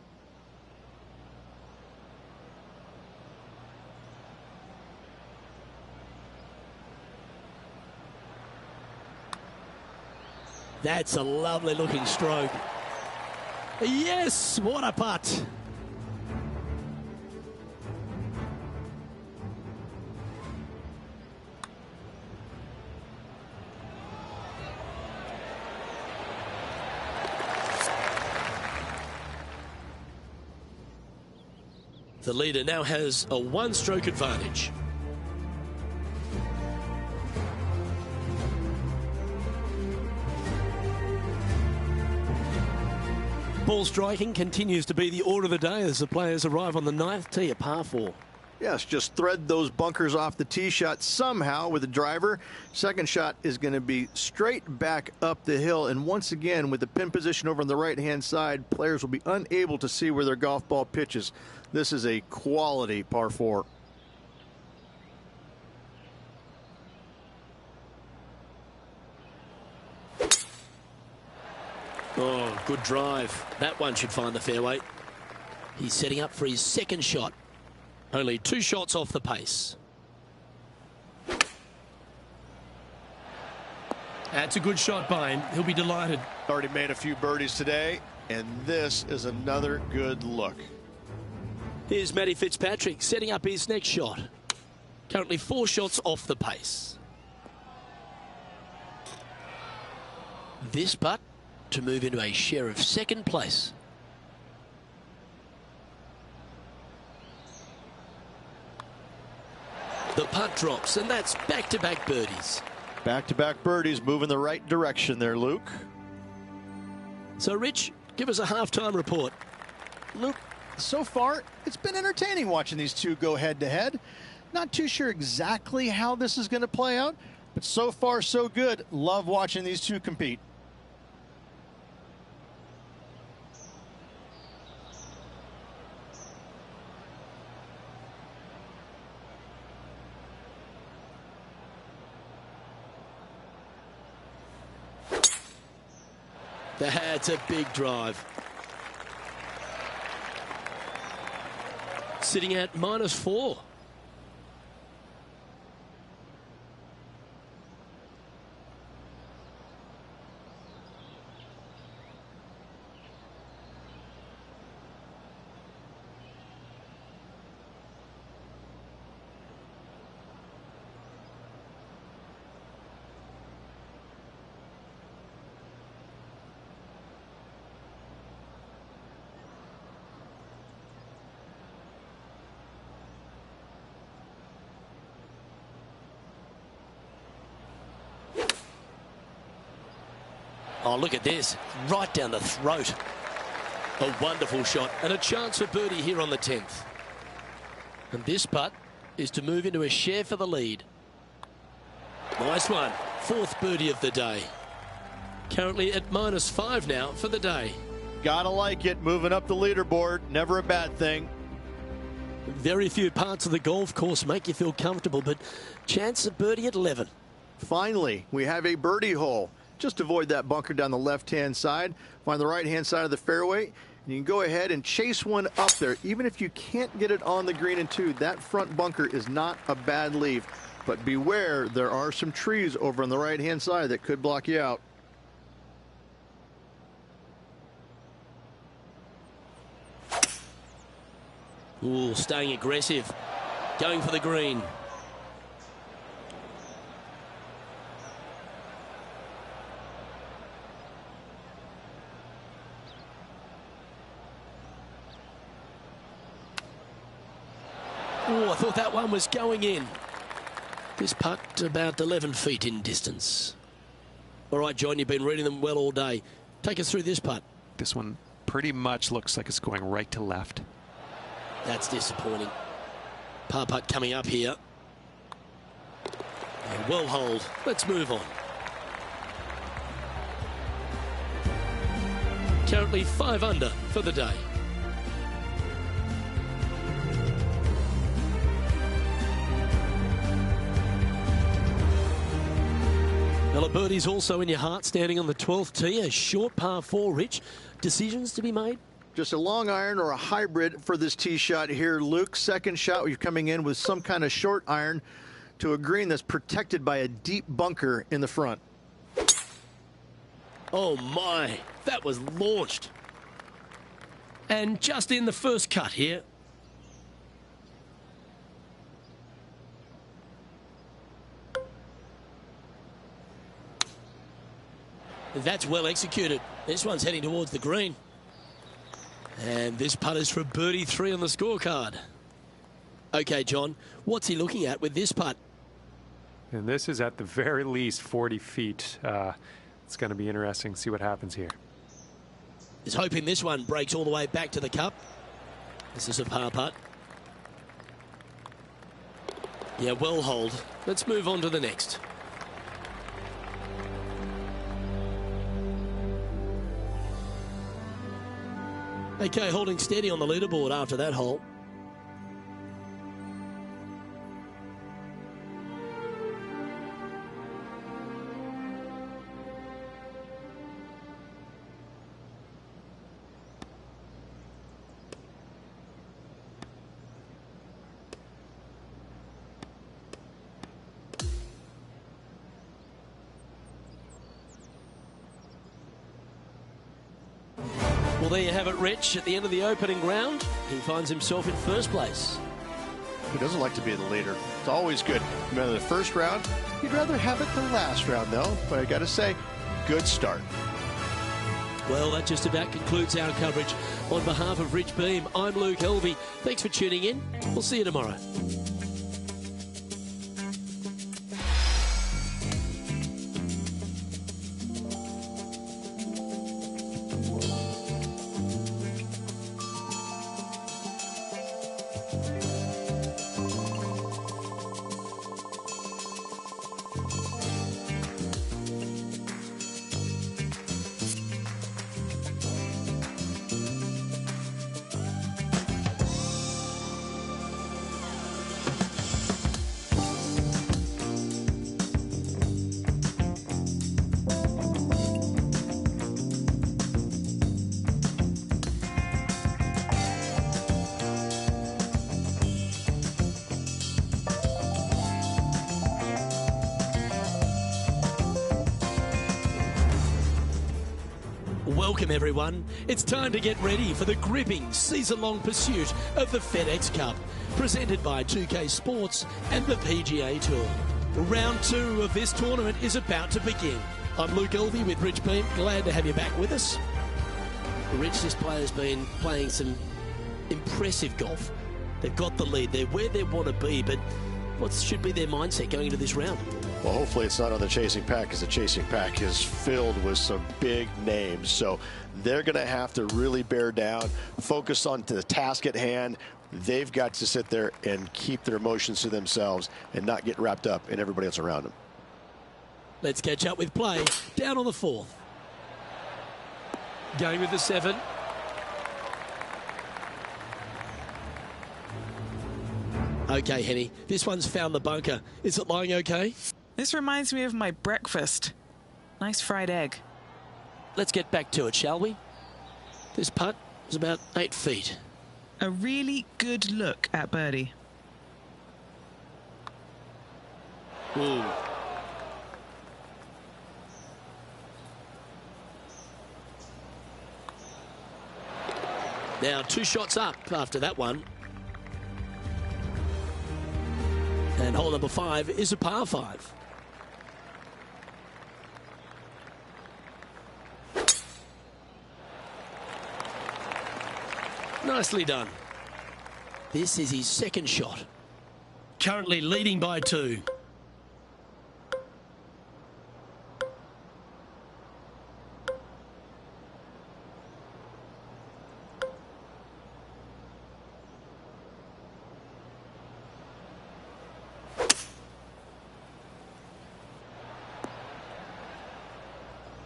That's a lovely looking stroke. Yes, what a putt. The leader now has a one-stroke advantage. Ball striking continues to be the order of the day as the players arrive on the 9th tee at par 4. Yes, just thread those bunkers off the tee shot somehow with the driver. Second shot is going to be straight back up the hill. And once again, with the pin position over on the right-hand side, players will be unable to see where their golf ball pitches. This is a quality par 4. Oh, good drive. That one should find the fairway. He's setting up for his second shot. Only 2 shots off the pace. That's a good shot by him. He'll be delighted. Already made a few birdies today, and this is another good look. Here's Matty Fitzpatrick setting up his next shot. Currently 4 shots off the pace. This putt to move into a share of second place. The putt drops, and that's back-to-back birdies. Back-to-back birdies, moving the right direction there, Luke. So, Rich, give us a halftime report. Luke, so far, it's been entertaining watching these two go head-to-head. Not too sure exactly how this is going to play out, but so far, so good. Love watching these two compete. That's a big drive. Sitting at -4. Oh, look at this. Right down the throat. A wonderful shot and a chance for birdie here on the 10th. And this putt is to move into a share for the lead. Nice one. 4th birdie of the day. Currently at -5 now for the day. Gotta like it. Moving up the leaderboard. Never a bad thing. Very few parts of the golf course make you feel comfortable, but chance of birdie at 11. Finally, we have a birdie hole. Just avoid that bunker down the left-hand side. Find the right-hand side of the fairway. And you can go ahead and chase one up there. Even if you can't get it on the green in 2, that front bunker is not a bad leave. But beware, there are some trees over on the right-hand side that could block you out. Ooh, staying aggressive. Going for the green. Oh, I thought that one was going in. This putt about 11 feet in distance. All right, John, you've been reading them well all day. Take us through this putt. This one pretty much looks like it's going right to left. That's disappointing. Par putt coming up here. And well hold. Let's move on. Currently 5 under for the day. Well, a birdie's also in your heart, standing on the 12th tee. A short par 4, Rich. Decisions to be made? Just a long iron or a hybrid for this tee shot here, Luke. Second shot, you're coming in with some kind of short iron to a green that's protected by a deep bunker in the front. Oh my, that was launched. And just in the first cut here. That's well executed. This one's heading towards the green. And this putt is for birdie 3 on the scorecard. Okay, John, what's he looking at with this putt? And this is at the very least 40 feet. It's going to be interesting to see what happens here. He's hoping this one breaks all the way back to the cup. This is a par putt. Yeah, well hold. Let's move on to the next. Okay, holding steady on the leaderboard after that hole. Well, there you have it, Rich. At the end of the opening round, he finds himself in first place. Who doesn't like to be the leader? It's always good. Remember the first round? You'd rather have it the last round, though. But I got to say, good start. Well, that just about concludes our coverage. On behalf of Rich Beam, I'm Luke Helvey. Thanks for tuning in. We'll see you tomorrow. Welcome everyone. It's time to get ready for the gripping season-long pursuit of the FedEx Cup, presented by 2K Sports and the PGA Tour. Round 2 of this tournament is about to begin. I'm Luke Elvey with Rich Beam. Glad to have you back with us. Rich, this player's been playing some impressive golf. They've got the lead. They're where they want to be, but what should be their mindset going into this round? Well, hopefully it's not on the chasing pack, because the chasing pack is filled with some big names. So they're going to have to really bear down, focus on the task at hand. They've got to sit there and keep their emotions to themselves and not get wrapped up in everybody else around them. Let's catch up with play down on the 4th. Going with the 7. Okay, Henny, this one's found the bunker. Is it lying okay? This reminds me of my breakfast. Nice fried egg. Let's get back to it, shall we? This putt is about 8 feet. A really good look at birdie. Ooh. Now 2 shots up after that one. And hole number 5 is a par 5. Nicely done. This is his second shot. Currently leading by 2.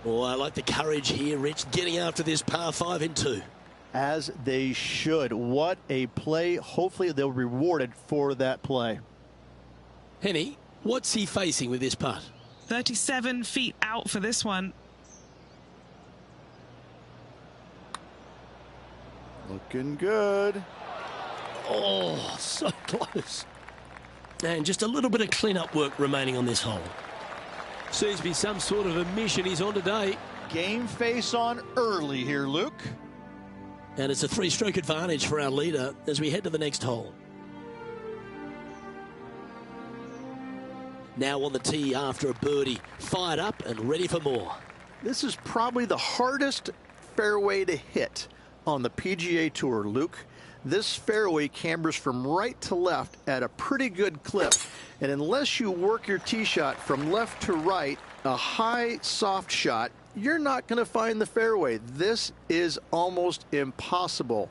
Oh, I like the courage here, Rich, getting after this par 5 in 2. As they should. What a play. Hopefully they'll be rewarded for that play. Henny, what's he facing with this putt? 37 feet out for this one. Looking good. Oh, so close. And just a little bit of clean-up work remaining on this hole. Seems to be some sort of a mission he's on today. Game face on early here, Luke. And it's a 3-stroke advantage for our leader as we head to the next hole. Now on the tee after a birdie, fired up and ready for more. This is probably the hardest fairway to hit on the PGA Tour, Luke. This fairway cambers from right to left at a pretty good clip. And unless you work your tee shot from left to right, a high, soft shot, you're not going to find the fairway. This is almost impossible.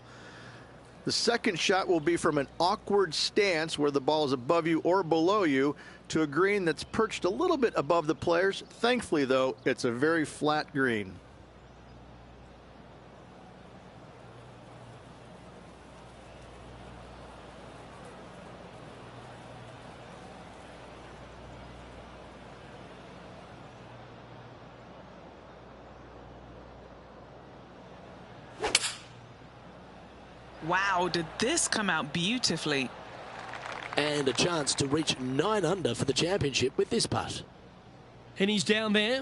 The second shot will be from an awkward stance where the ball is above you or below you to a green that's perched a little bit above the players. Thankfully, though, it's a very flat green. Wow, did this come out beautifully. And a chance to reach 9 under for the championship with this putt. And he's down there.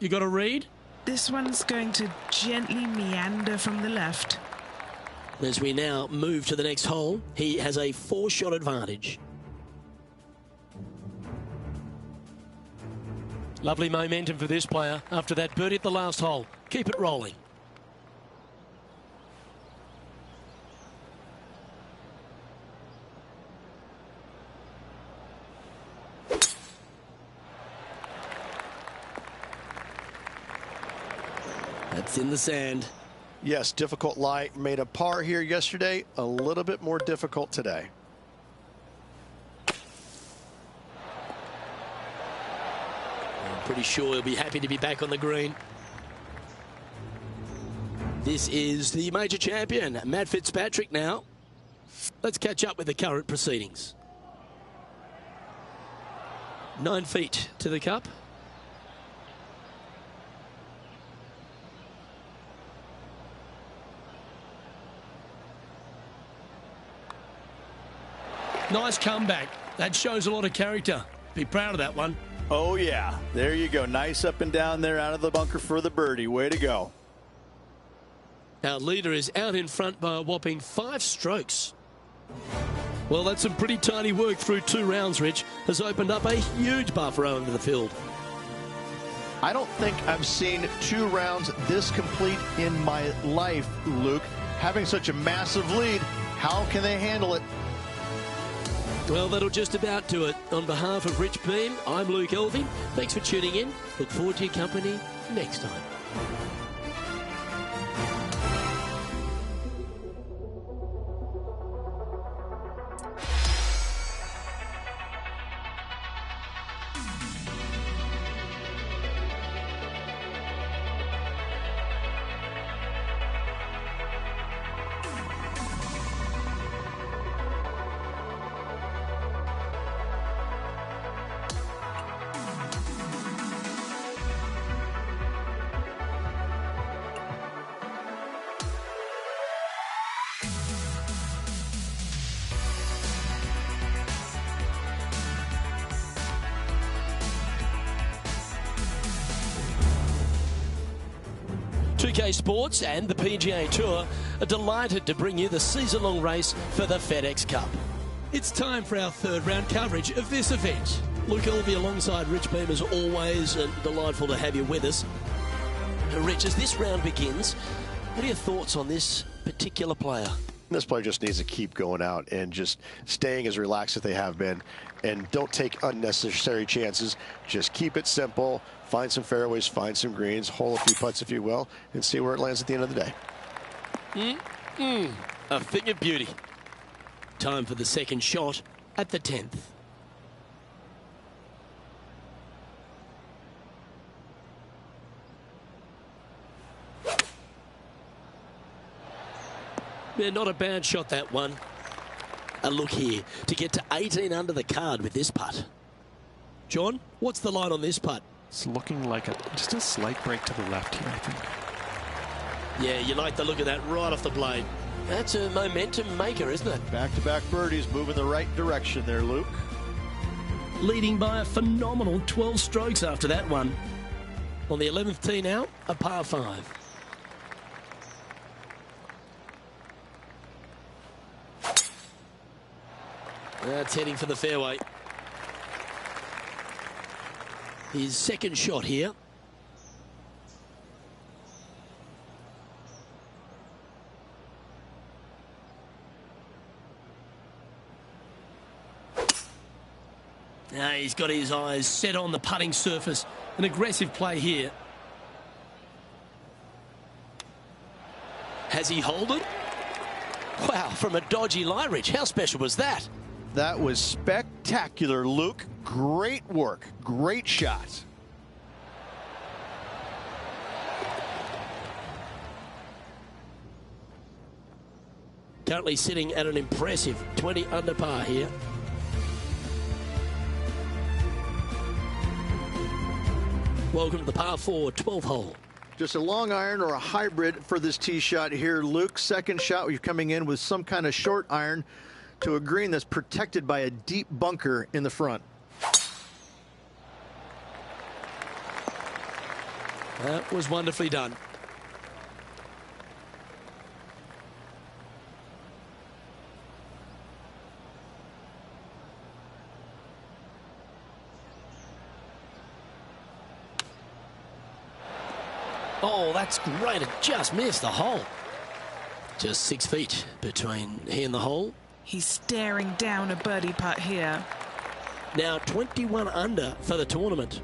You got a read? This one's going to gently meander from the left. As we now move to the next hole, he has a 4-shot advantage. Lovely momentum for this player after that birdie at the last hole. Keep it rolling. That's in the sand. Yes, difficult lie. Made a par here yesterday. A little bit more difficult today. I'm pretty sure he'll be happy to be back on the green. This is the major champion, Matt Fitzpatrick now. Let's catch up with the current proceedings. 9 feet to the cup. Nice comeback. That shows a lot of character. Be proud of that one. Oh, yeah. There you go. Nice up and down there out of the bunker for the birdie. Way to go. Our leader is out in front by a whopping 5 strokes. Well, that's some pretty tidy work through 2 rounds, Rich. Has opened up a huge buffer into the field. I don't think I've seen 2 rounds this complete in my life, Luke. Having such a massive lead, how can they handle it? Well, that'll just about do it. On behalf of Rich Beam, I'm Luke Elving. Thanks for tuning in. Look forward to your company next time. TK Sports and the PGA Tour are delighted to bring you the season-long race for the FedEx Cup. It's time for our 3rd round coverage of this event. Luke Elvey alongside Rich Beam as always, and delightful to have you with us. Rich, as this round begins, what are your thoughts on this particular player? This player just needs to keep going out and just staying as relaxed as they have been, and don't take unnecessary chances. Just keep it simple, find some fairways, find some greens, hole a few putts if you will, and see where it lands at the end of the day. A thing of beauty. Time for the second shot at the 10th. Yeah, not a bad shot, that one. A look here to get to 18 under the card with this putt. John, what's the line on this putt? It's looking like just a slight break to the left here, I think. Yeah, you like the look of that right off the blade. That's a momentum maker, isn't it? Back-to-back birdies, moving the right direction there, Luke. Leading by a phenomenal 12 strokes after that one. On the 11th tee now, a par 5. That's heading for the fairway. His second shot here. Now he's got his eyes set on the putting surface. An aggressive play here. Has he holed it? Wow, from a dodgy lie, Rich. How special was that? That was spectacular, Luke. Great work. Great shot. Currently sitting at an impressive 20 under par here. Welcome to the par 4 12th hole. Just a long iron or a hybrid for this tee shot here, Luke. Second shot, we're coming in with some kind of short iron to a green that's protected by a deep bunker in the front. That was wonderfully done. Oh, that's great. It just missed the hole. Just 6 feet between he and the hole. He's staring down a birdie putt here. Now 21 under for the tournament.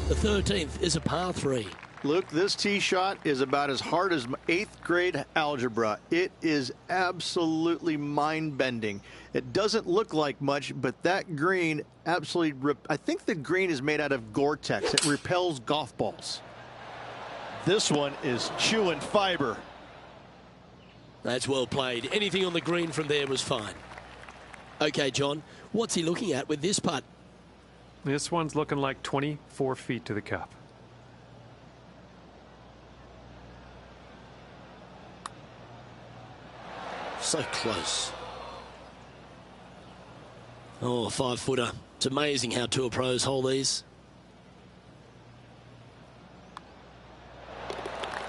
The 13th is a par 3. Luke, this tee shot is about as hard as 8th grade algebra. It is absolutely mind-bending. It doesn't look like much, but that green absolutely... I think the green is made out of Gore-Tex. It repels golf balls. This one is chewing fiber. That's well played. Anything on the green from there was fine. Okay, John, what's he looking at with this putt? This one's looking like 24 feet to the cup. So close. Oh, a 5-footer. It's amazing how tour pros hold these.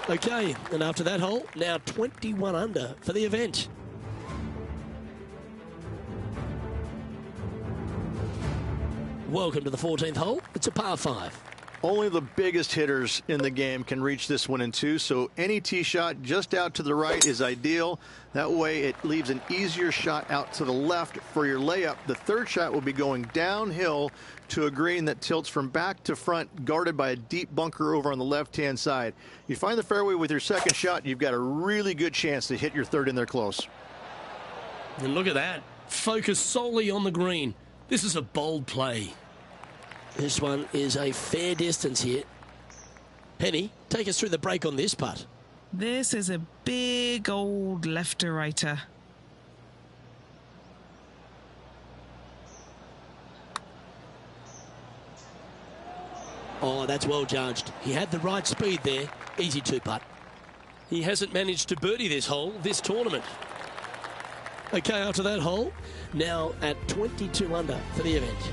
Okay, and after that hole, now 21 under for the event. Welcome to the 14th hole. It's a par 5. Only the biggest hitters in the game can reach this one in 2, so any tee shot just out to the right is ideal. That way it leaves an easier shot out to the left for your layup. The third shot will be going downhill to a green that tilts from back to front, guarded by a deep bunker over on the left-hand side. You find the fairway with your second shot, you've got a really good chance to hit your third in there close. And look at that. Focus solely on the green. This is a bold play. This one is a fair distance here. Penny, take us through the break on this putt. This is a big old left-to-righter. Oh, that's well judged. He had the right speed there. Easy 2-putt. He hasn't managed to birdie this hole this tournament. Okay, after that hole, now at 22 under for the event.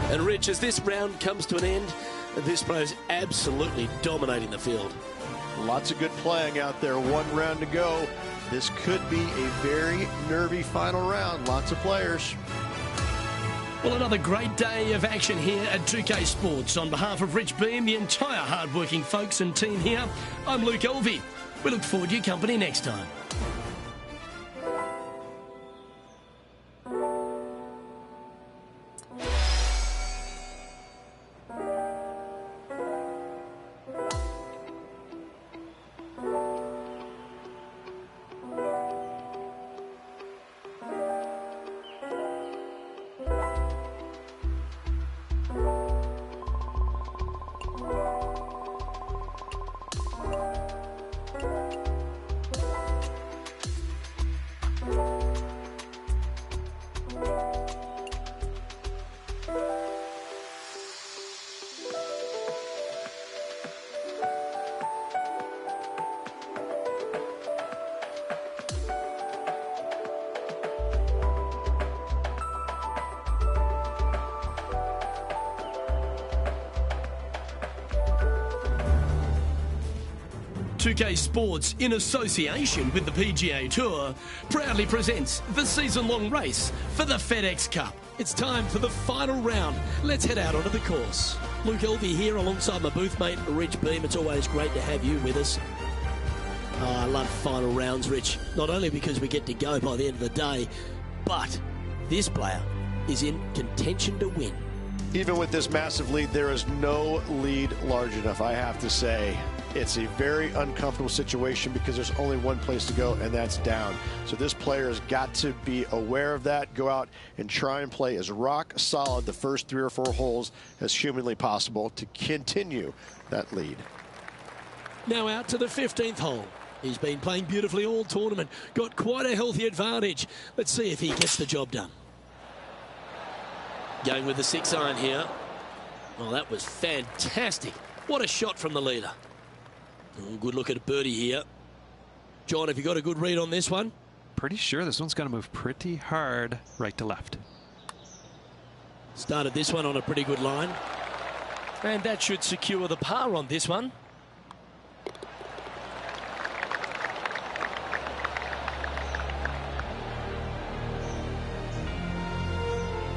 And Rich, as this round comes to an end, this player is absolutely dominating the field. Lots of good playing out there. One round to go. This could be a very nervy final round. Lots of players. Well, another great day of action here at 2K Sports. On behalf of Rich Beam, the entire hard-working folks and team here, I'm Luke Elvey. We look forward to your company next time. .2K Sports, in association with the PGA Tour, proudly presents the season-long race for the FedEx Cup. It's time for the final round. Let's head out onto the course. Luke Elvey here alongside my booth mate, Rich Beam. It's always great to have you with us. Oh, I love final rounds, Rich. Not only because we get to go by the end of the day, but this player is in contention to win. Even with this massive lead, there is no lead large enough, I have to say. It's a very uncomfortable situation because there's only one place to go, and that's down. So this player has got to be aware of that, go out and try and play as rock solid the first 3 or 4 holes as humanly possible to continue that lead. Now out to the 15th hole. He's been playing beautifully all tournament, got quite a healthy advantage. Let's see if he gets the job done. Going with the 6-iron here. Well, that was fantastic. What a shot from the leader. Oh, good look at a birdie here. John, have you got a good read on this one? Pretty sure this one's going to move pretty hard right to left. Started this one on a pretty good line. And that should secure the par on this one.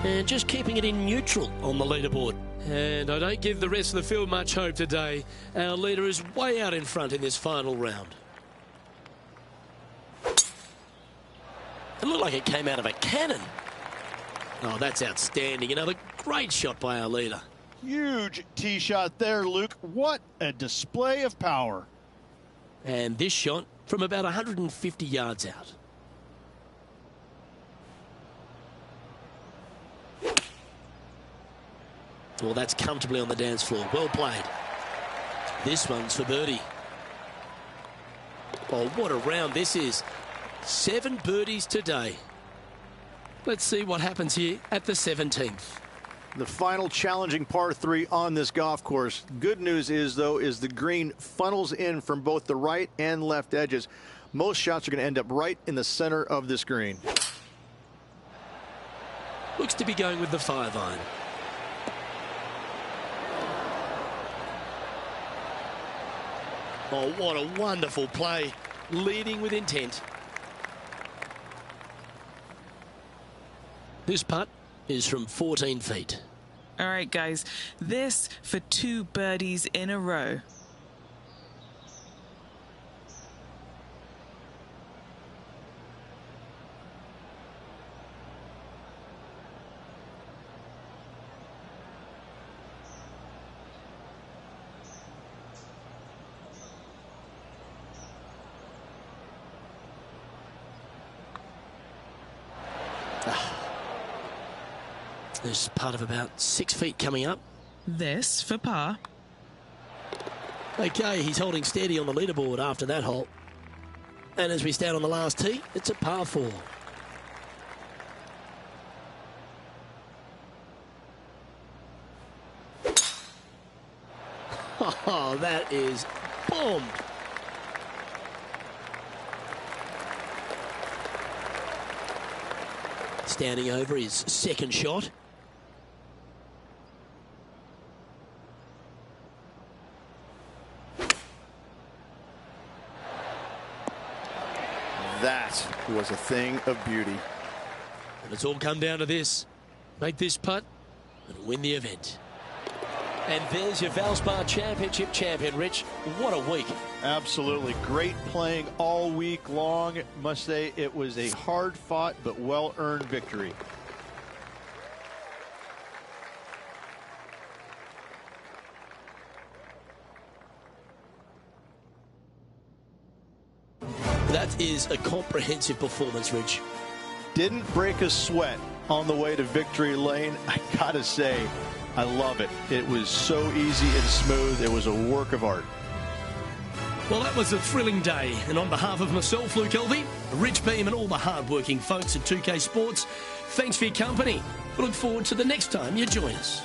And just keeping it in neutral on the leaderboard. And I don't give the rest of the field much hope today. Our leader is way out in front in this final round. It looked like it came out of a cannon. Oh, that's outstanding. Another great shot by our leader. Huge tee shot there, Luke. What a display of power. And this shot from about 150 yards out. Well, that's comfortably on the dance floor. Well played. This one's for birdie. Oh, what a round this is. 7 birdies today. Let's see what happens here at the 17th. The final challenging par 3 on this golf course. Good news is, though, is the green funnels in from both the right and left edges. Most shots are going to end up right in the center of this green. Looks to be going with the 5-iron. Oh, what a wonderful play. Leading with intent. This putt is from 14 feet. All right, guys. This for 2 birdies in a row. There's part of about 6 feet coming up. This for par. Okay, he's holding steady on the leaderboard after that hole. And as we stand on the last tee, it's a par 4. Oh, that is bombed. Standing over his second shot. That was a thing of beauty. And it's all come down to this. Make this putt and win the event. And there's your Valspar Championship champion, Rich. What a week. Absolutely. Great playing all week long. Must say it was a hard-fought but well-earned victory. That is a comprehensive performance, Rich. Didn't break a sweat on the way to victory lane. I gotta say, I love it. It was so easy and smooth. It was a work of art. Well, that was a thrilling day. And on behalf of myself, Luke Elvey, Rich Beam, and all the hard-working folks at 2K Sports, thanks for your company. We look forward to the next time you join us.